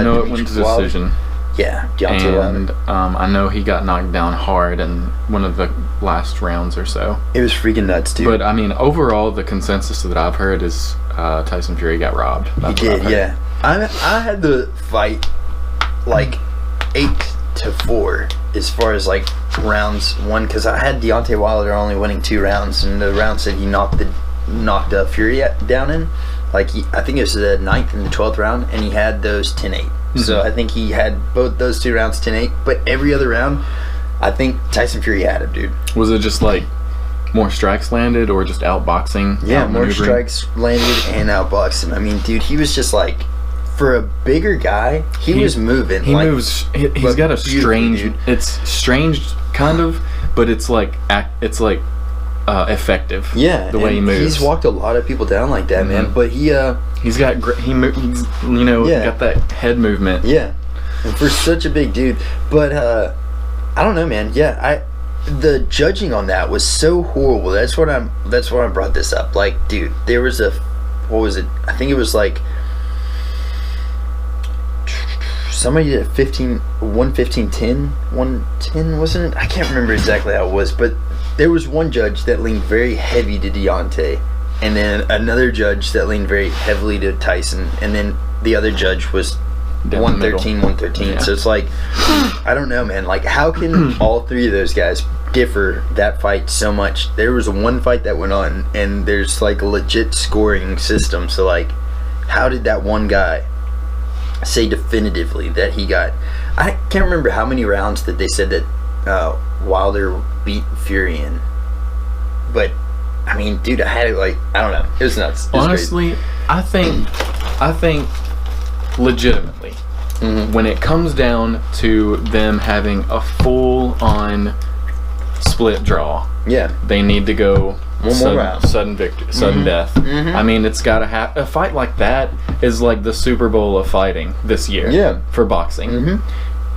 know it went to decision. Yeah, Deontay Wilder. And I know he got knocked down hard in one of the last rounds or so. It was freaking nuts, dude. But overall, the consensus that I've heard is Tyson Fury got robbed. He did, yeah. I had the fight 8-4 as far as rounds one, because I had Deontay Wilder only winning 2 rounds, and the round said he knocked Fury down in. Like, I think it was the 9th and the 12th round, and he had those 10-8. So I think he had both those 2 rounds 10-8, but every other round, I think Tyson Fury had him, dude. Was it just like more strikes landed or just outboxing? Yeah, more strikes landed and outboxing. I mean, dude, he was just like, for a bigger guy, he was moving. He moves. He's got a strange. It's strange, kind of, but it's like effective. Yeah, the way he moves. He's walked a lot of people down like that, man. But he's got got that head movement. Yeah, and for such a big dude. But I don't know, man. Yeah, the judging on that was so horrible. That's why I brought this up. Like, dude, there was what was it? I think it was like somebody did 115-10, 110, wasn't it? I can't remember exactly how it was, but there was one judge that leaned very heavy to Deontay, and then another judge that leaned very heavily to Tyson, and then the other judge was 113. Yeah. So it's like, I don't know, man. Like, how can all 3 of those guys differ that fight so much? There was one fight that went on, and there's like a legit scoring system. So like, how did that one guy say definitively that he got? I can't remember how many rounds that they said that Wilder beat Fury in, but I mean, dude, I had it like, I don't know, it was nuts. It was honestly crazy. I think legitimately, when it comes down to them having a full-on split draw, they need to go more round, sudden victory, sudden death. I mean, it's got to happen. A fight like that is like the Super Bowl of fighting this year for boxing.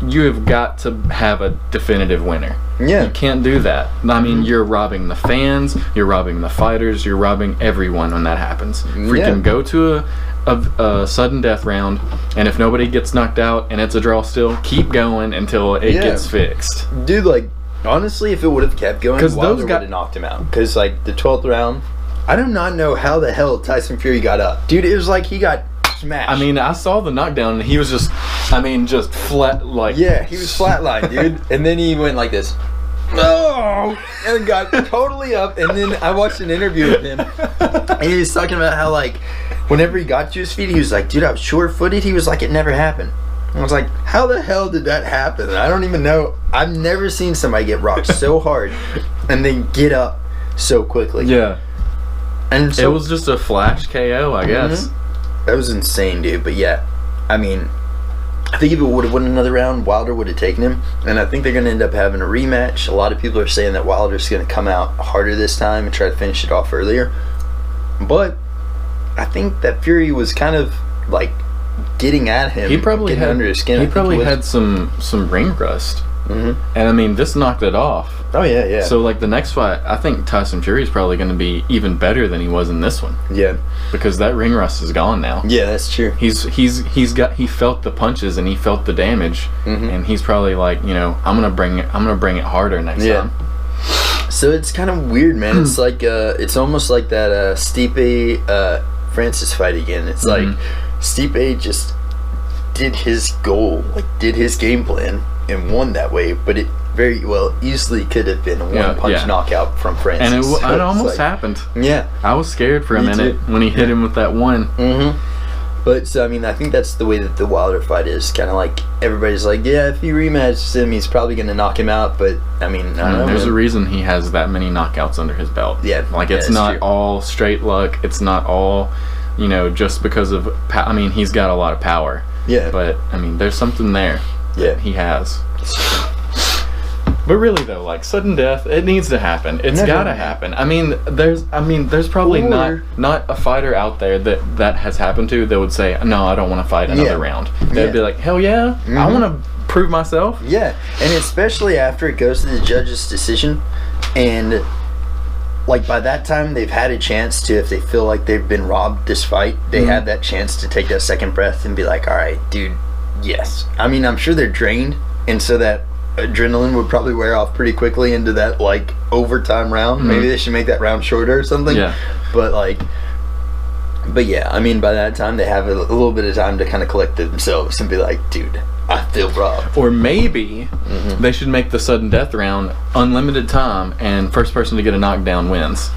You have got to have a definitive winner. You can't do that. I mean, you're robbing the fans, you're robbing the fighters, you're robbing everyone when that happens. Freaking go to a sudden death round, and if nobody gets knocked out and it's a draw still, keep going until it gets fixed. Dude, like, honestly, if it would have kept going, Wilder would have knocked him out. Because, like, the 12th round, I do not know how the hell Tyson Fury got up. Dude, it was like he got smashed. I mean, I saw the knockdown, and he was just flat, like... Yeah, he was flatlined, dude. And then he went like this. Oh! And got totally up. And then I watched an interview with him, and he was talking about how, like, whenever he got to his feet, he was like, dude, I was sure-footed. He was like, it never happened. I was like, how the hell did that happen? I don't even know. I've never seen somebody get rocked so hard and then get up so quickly. Yeah. And so, it was just a flash KO, I guess. That was insane, dude. But yeah, I mean, I think if it would have won another round, Wilder would have taken him. And I think they're going to end up having a rematch. A lot of people are saying that Wilder's going to come out harder this time and try to finish it off earlier. But I think that Fury was kind of like getting at him. He probably had under his skin. He probably had some ring rust. And I mean, this knocked it off. Oh yeah, yeah. So like the next fight, I think Tyson Fury is probably going to be even better than he was in this one. Yeah, because that ring rust is gone now. Yeah, that's true. He felt the punches and he felt the damage, and he's probably like, you know, I'm gonna bring it harder next time. So it's kind of weird, man. It's like it's almost like that Stipe Francis fight again. It's like Stipe just did his goal, like did his game plan and won that way, but it very well easily could have been a one-punch knockout from Francis. And it almost happened. Yeah. I was scared for a minute when he hit him with that one. But, so, I mean, I think that's the way that the Wilder fight is. Kind of like, everybody's like, yeah, if he rematches him, he's probably going to knock him out. But, I mean, I don't know. There's a reason he has that many knockouts under his belt. Yeah. Like, it's not all straight luck. It's not all, you know, just because of... I mean, he's got a lot of power. Yeah. But, I mean, there's something there that he has. But really though, like sudden death, it needs to happen. It's gotta happen. I mean, there's probably not a fighter out there that has happened to that would say, no, I don't want to fight another round. They'd be like, hell yeah, I want to prove myself. Yeah, and especially after it goes to the judge's decision, and like by that time they've had a chance to, if they feel like they've been robbed this fight, they have that chance to take that second breath and be like, all right, dude, yes. I mean, I'm sure they're drained, and so that adrenaline would probably wear off pretty quickly into that like overtime round. Maybe they should make that round shorter or something. But yeah, I mean, by that time they have a little bit of time to kind of collect themselves and be like, dude, I feel robbed. Or maybe they should make the sudden death round unlimited time, and first person to get a knockdown wins.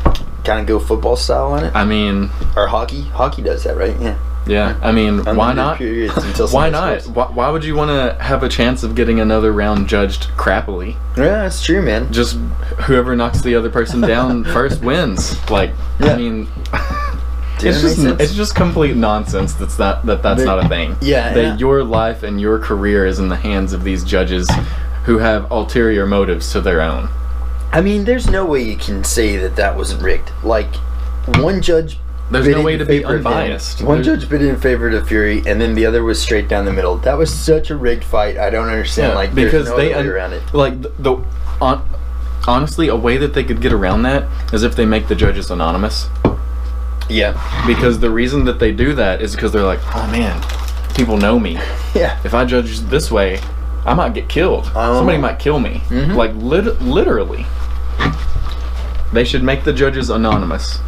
kind of go football style on it. I mean, or hockey does that, right? Yeah, I mean, why not? Why not? Why would you want to have a chance of getting another round judged crappily? Yeah, that's true, man. Just whoever knocks the other person down first wins. Like, I mean, it's just complete nonsense. That's not a thing. Yeah, your life and your career is in the hands of these judges who have ulterior motives to their own. I mean, there's no way you can say that wasn't rigged. Like, one judge. There's no way to be unbiased. One judge bid in favor of Fury, and then the other was straight down the middle. That was such a rigged fight. I don't understand. Like, because there's no way around it. Like honestly, a way that they could get around that is if they make the judges anonymous. Yeah. Because the reason that they do that is because they're like, oh man, people know me. Yeah. If I judge this way, I might get killed. Somebody might kill me. Mm-hmm. Like literally. They should make the judges anonymous.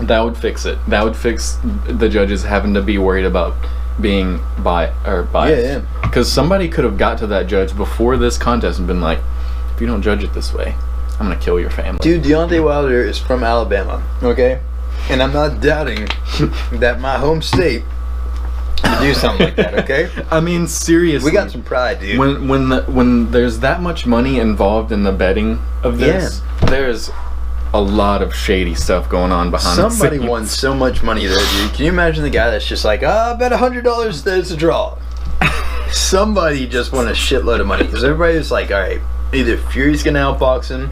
That would fix it. That would fix the judges having to be worried about being biased. Yeah. Because somebody could have got to that judge before this contest and been like, if you don't judge it this way, I'm going to kill your family. Dude, Deontay Wilder is from Alabama, okay? And I'm not doubting that my home state would do something like that, okay? I mean, seriously. We got some pride, dude. When there's that much money involved in the betting of this, there's a lot of shady stuff going on behind the scenes. Somebody won so much money there, dude. Can you imagine the guy that's just like, I bet $100 that it's a draw. Somebody just won a shitload of money because everybody was like, all right, either Fury's gonna outbox him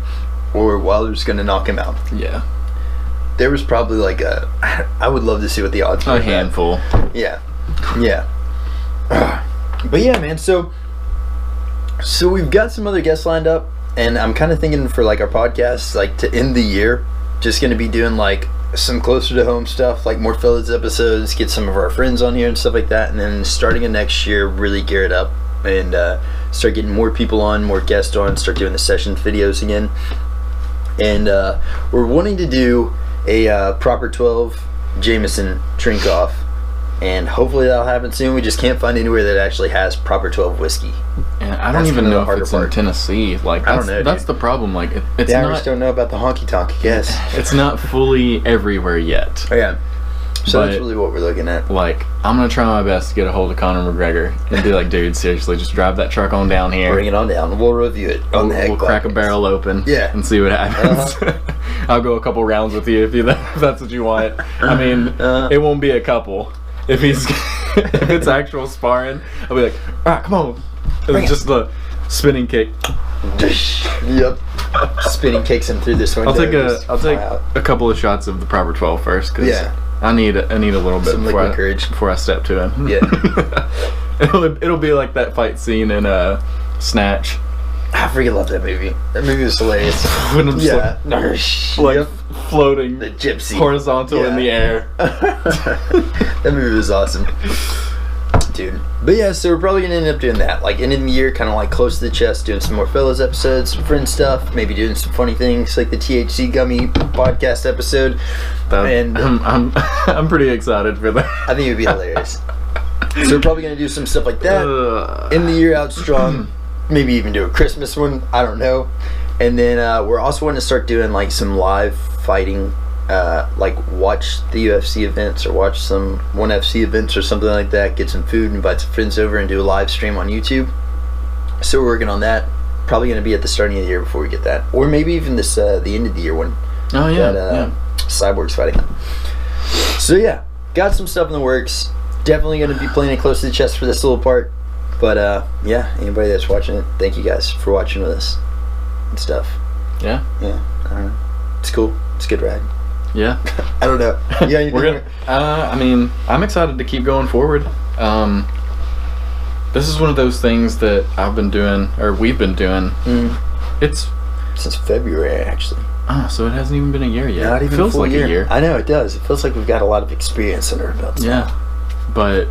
or Wilder's gonna knock him out. Yeah. There was probably like I would love to see what the odds were. A handful. Yeah. But yeah, man, so we've got some other guests lined up. And I'm kind of thinking for like our podcast, like to end the year, just going to be doing like some closer to home stuff, like more Fellas episodes, get some of our friends on here and stuff like that. And then starting in next year, really gear it up and start getting more people on, more guests on, start doing the session videos again. And we're wanting to do a Proper 12 Jameson drink off. And hopefully that'll happen soon. We just can't find anywhere that actually has Proper 12 whiskey. And I don't even know if it's in Tennessee. Like, I don't know. That's the problem. Like, it's the Irish don't know about the honky tonk, I guess. It's not fully everywhere yet. Oh, yeah. So that's really what we're looking at. Like, I'm gonna try my best to get a hold of Conor McGregor and be like, dude, seriously, just drive that truck on down here. Bring it on down. We'll review it. We'll crack a barrel open. Yeah. And see what happens. I'll go a couple rounds with you if that's what you want. I mean, it won't be a couple. If it's actual sparring, I'll be like, all right, come on. It's just the spinning kick. Yep. Spinning kicks him through this window. I'll take a couple of shots of the Proper 12 first, because I need a little bit before I step to him. Yeah. It'll be like that fight scene in Snatch. I freaking love that movie. That movie was hilarious. When I'm just like floating, the gypsy, horizontal in the air. That movie was awesome, dude. But yeah, so we're probably gonna end up doing that, like ending the year, kind of like close to the chest, doing some more Fellas episodes, some friend stuff, maybe doing some funny things like the THC Gummy podcast episode. And I'm pretty excited for that. I think it would be hilarious. So we're probably gonna do some stuff like that. End the year out strong. Maybe even do a Christmas one. I don't know. And then we're also wanting to start doing like some live fighting, like watch the UFC events or watch some 1FC events or something like that. Get some food, invite some friends over, and do a live stream on YouTube. So we're working on that. Probably going to be at the starting of the year before we get that, or maybe even this the end of the year one. Oh yeah. Cyborg's fighting. So yeah, got some stuff in the works. Definitely going to be playing it close to the chest for this little part. But yeah, anybody that's watching it, thank you guys for watching with us and stuff. Yeah. I don't know. It's cool. It's a good ride. Yeah. I don't know. Yeah. I mean, I'm excited to keep going forward. This is one of those things that I've been doing, or we've been doing. It's since February, actually. Oh, so it hasn't even been a year yet. Not even it feels like a year. I know, it does. It feels like we've got a lot of experience under our belts. Yeah. But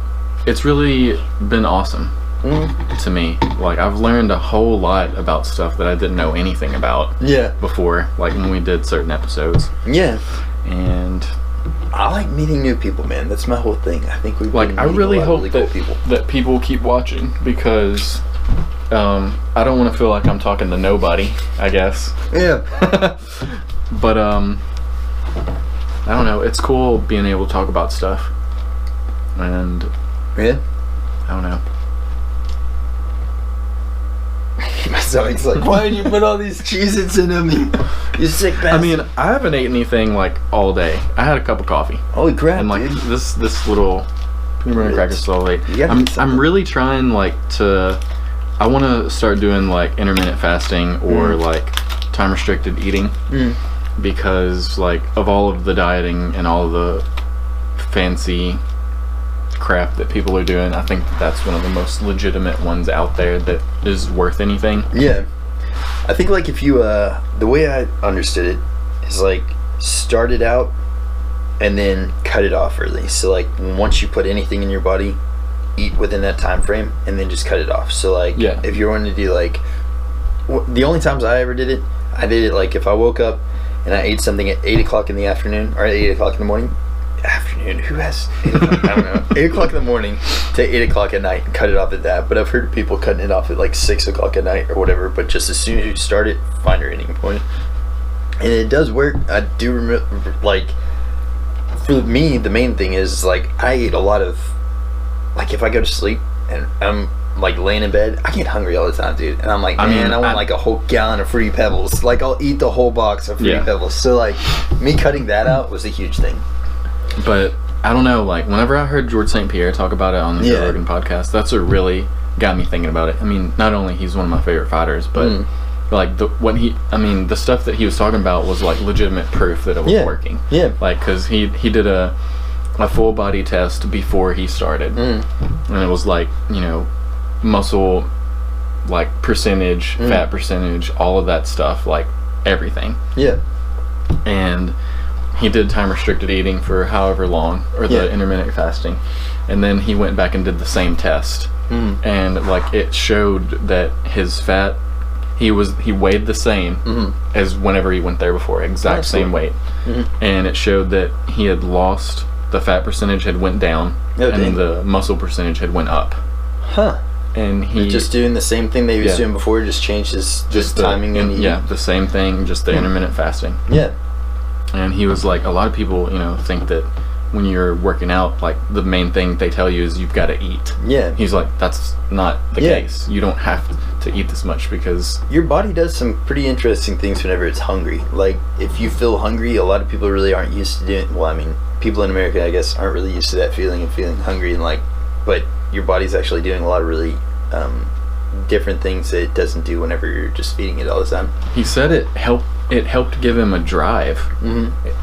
it's really been awesome. To me, like, I've learned a whole lot about stuff that I didn't know anything about before, like when we did certain episodes. Yeah. And I like meeting new people, man. That's my whole thing. I think we've I really hope that people keep watching, because I don't want to feel like I'm talking to nobody, I guess. Yeah. But I don't know. It's cool being able to talk about stuff. And yeah, I don't know. My stomach's like, why did you put all these Cheez-Its into me? You sick bastard. I mean, I haven't ate anything like all day. I had a cup of coffee. Holy crap, and like dude. this little peanut butter cracker slowly. I'm really trying like to. I want to start doing like intermittent fasting or like time restricted eating because like of all of the dieting and all of the fancy crap that people are doing, I think that's one of the most legitimate ones out there that is worth anything. Yeah, I think like if you the way I understood it is like start it out and then cut it off early. So like once you put anything in your body, eat within that time frame and then just cut it off. So like if you're wanting to do like the only times I ever did it, I did it like if I woke up and I ate something at 8 o'clock in the afternoon or at 8 o'clock in the morning. Afternoon, who has 8 o'clock? I don't know. 8 o'clock in the morning to 8 o'clock at night and cut it off at that. But I've heard people cutting it off at like 6 o'clock at night or whatever. But just as soon as you start it, find your ending point. And it does work. I do remember, like, for me, the main thing is like I eat a lot of, like if I go to sleep and I'm like laying in bed, I get hungry all the time, dude. And I'm like, man, I want like a whole gallon of Fruity Pebbles. Like I'll eat the whole box of Fruity Pebbles. So like me cutting that out was a huge thing. But I don't know, like whenever I heard George St. Pierre talk about it on the Joe Rogan podcast, that's what really got me thinking about it. I mean, not only he's one of my favorite fighters, but like the stuff that he was talking about was like legitimate proof that it was working. Yeah. Like because he did a full body test before he started, and it was like, you know, muscle, like percentage, fat percentage, all of that stuff, like everything. Yeah. And he did time restricted eating for however long, or the intermittent fasting, and then he went back and did the same test, and like it showed that his fat, he weighed the same as whenever he went there before, exact same weight, and it showed that he had lost, the fat percentage had went down, and the muscle percentage had went up. Huh. And he just doing the same thing they was doing before, just changed his timing and the same thing, just the intermittent fasting. Yeah. And he was like, a lot of people, you know, think that when you're working out, like the main thing they tell you is you've got to eat. Yeah. He's like, that's not the case. You don't have to eat this much because your body does some pretty interesting things whenever it's hungry. Like if you feel hungry, a lot of people really aren't used to doing. Well, I mean, people in America, I guess, aren't really used to that feeling of feeling hungry and like, but your body's actually doing a lot of really different things that it doesn't do whenever you're just feeding it all the time. He said it helped give him a drive.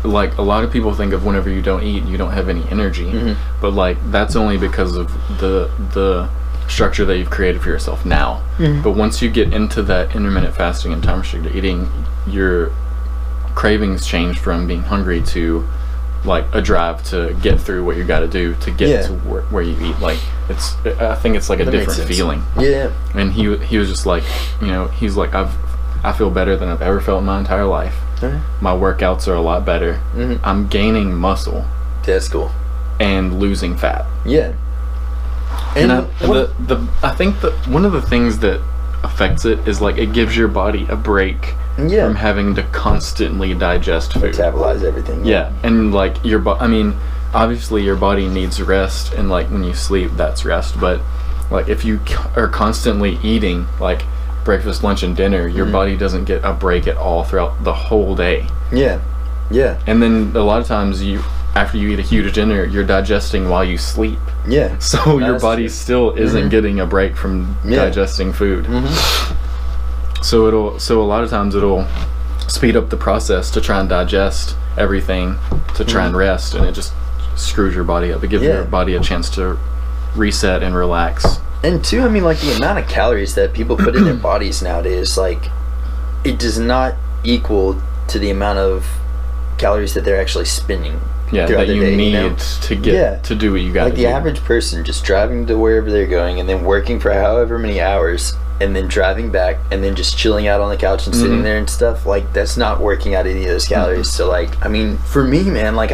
Like a lot of people think of whenever you don't eat, you don't have any energy, but like that's only because of the structure that you've created for yourself now. But once you get into that intermittent fasting and time restricted eating, your cravings change from being hungry to like a drive to get through what you got to do to get to where you eat. Like I think it's like a different feeling. Yeah. And he was just like, you know, he's like, I feel better than I've ever felt in my entire life. My workouts are a lot better. I'm gaining muscle. That's cool. And losing fat. Yeah. And I think that one of the things that affects it is like it gives your body a break from having to constantly digest food, metabolize everything. Yeah, and like I mean, obviously your body needs rest, and like when you sleep, that's rest. But like if you are constantly eating like breakfast, lunch, and dinner, your body doesn't get a break at all throughout the whole day. Yeah, yeah. And then a lot of times after you eat a huge dinner, you're digesting while you sleep. Yeah. So your body still isn't getting a break from digesting food. So a lot of times it'll speed up the process to try and digest everything, to try and rest, and it just screws your body up. It gives your body a chance to reset and relax. And two, I mean, like the amount of calories that people put in their bodies nowadays, like it does not equal to the amount of calories that they're actually spending. Yeah, that you day, need to get to do what you got to do. Like the average person just driving to wherever they're going and then working for however many hours and then driving back and then just chilling out on the couch and sitting there and stuff, like that's not working out any of those calories. So like, I mean, for me, man, like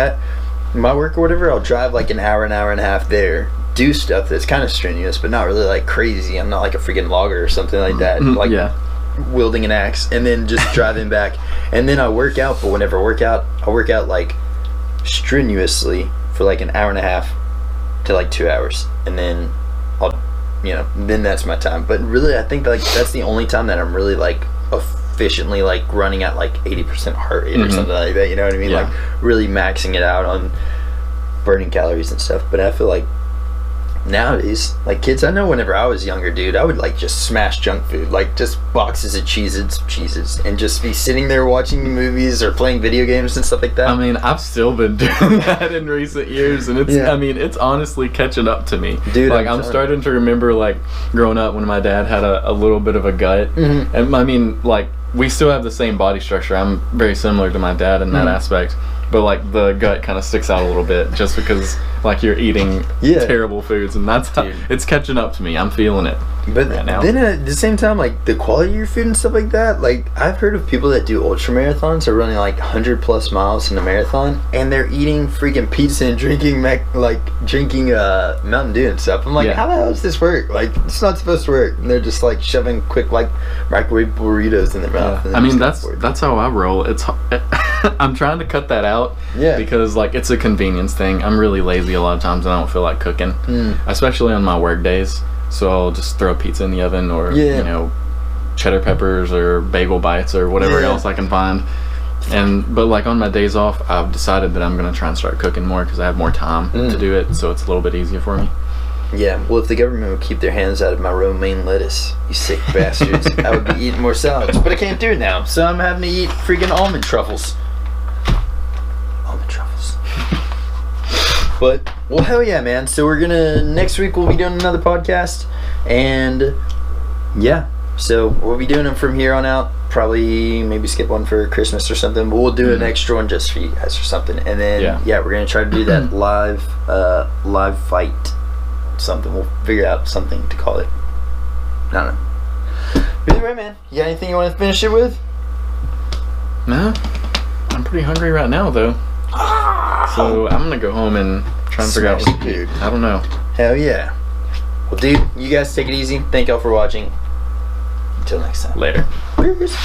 my work or whatever, I'll drive like an hour and a half there, do stuff that's kind of strenuous but not really like crazy. I'm not like a freaking logger or something like that. Like wielding an axe, and then just driving back. And then I work out, but whenever I work out like strenuously for like an hour and a half to like 2 hours, and then then that's my time. But really, I think like that's the only time that I'm really like efficiently like running at like 80% heart rate or something like that. You know what I mean? Like really maxing it out on burning calories and stuff. But I feel like nowadays, like kids, I know whenever I was younger, dude, I would like just smash junk food, like just boxes of cheeses, and just be sitting there watching movies or playing video games and stuff like that. I mean, I've still been doing that in recent years, and I mean, it's honestly catching up to me, dude. Like I'm starting to remember like growing up when my dad had a little bit of a gut, and I mean, like we still have the same body structure. I'm very similar to my dad in that aspect. But like the gut kind of sticks out a little bit just because like you're eating terrible foods, and that's how it's catching up to me. I'm feeling it. But right now. Then at the same time, like the quality of your food and stuff like that, like I've heard of people that do ultra marathons or running like 100+ miles in a marathon, and they're eating freaking pizza and drinking Mountain Dew and stuff. I'm like, how the hell does this work? Like it's not supposed to work. And they're just like shoving quick like microwave burritos in their mouth. I mean that's how I roll. It's I'm trying to cut that out because like it's a convenience thing. I'm really lazy a lot of times and I don't feel like cooking, especially on my work days. So I'll just throw pizza in the oven or cheddar peppers or bagel bites or whatever else I can find. But like on my days off, I've decided that I'm gonna try and start cooking more because I have more time to do it, so it's a little bit easier for me. Yeah, well, if the government would keep their hands out of my romaine lettuce, you sick bastards, I would be eating more salads. But I can't do it now, so I'm having to eat freaking almond truffles. Almond truffles. But, well, hell yeah, man. So we're gonna, next week we'll be doing another podcast. And, yeah. So we'll be doing them from here on out. Probably maybe skip one for Christmas or something. But we'll do an extra one just for you guys or something. And then, we're gonna try to do that live fight something. We'll figure out something to call it. I don't know. But either way, man, you got anything you want to finish it with? No. I'm pretty hungry right now, though. So I'm gonna go home and try and figure out what to eat. I don't know. Hell yeah. Well, dude, you guys take it easy. Thank y'all for watching. Until next time. Later. Cheers.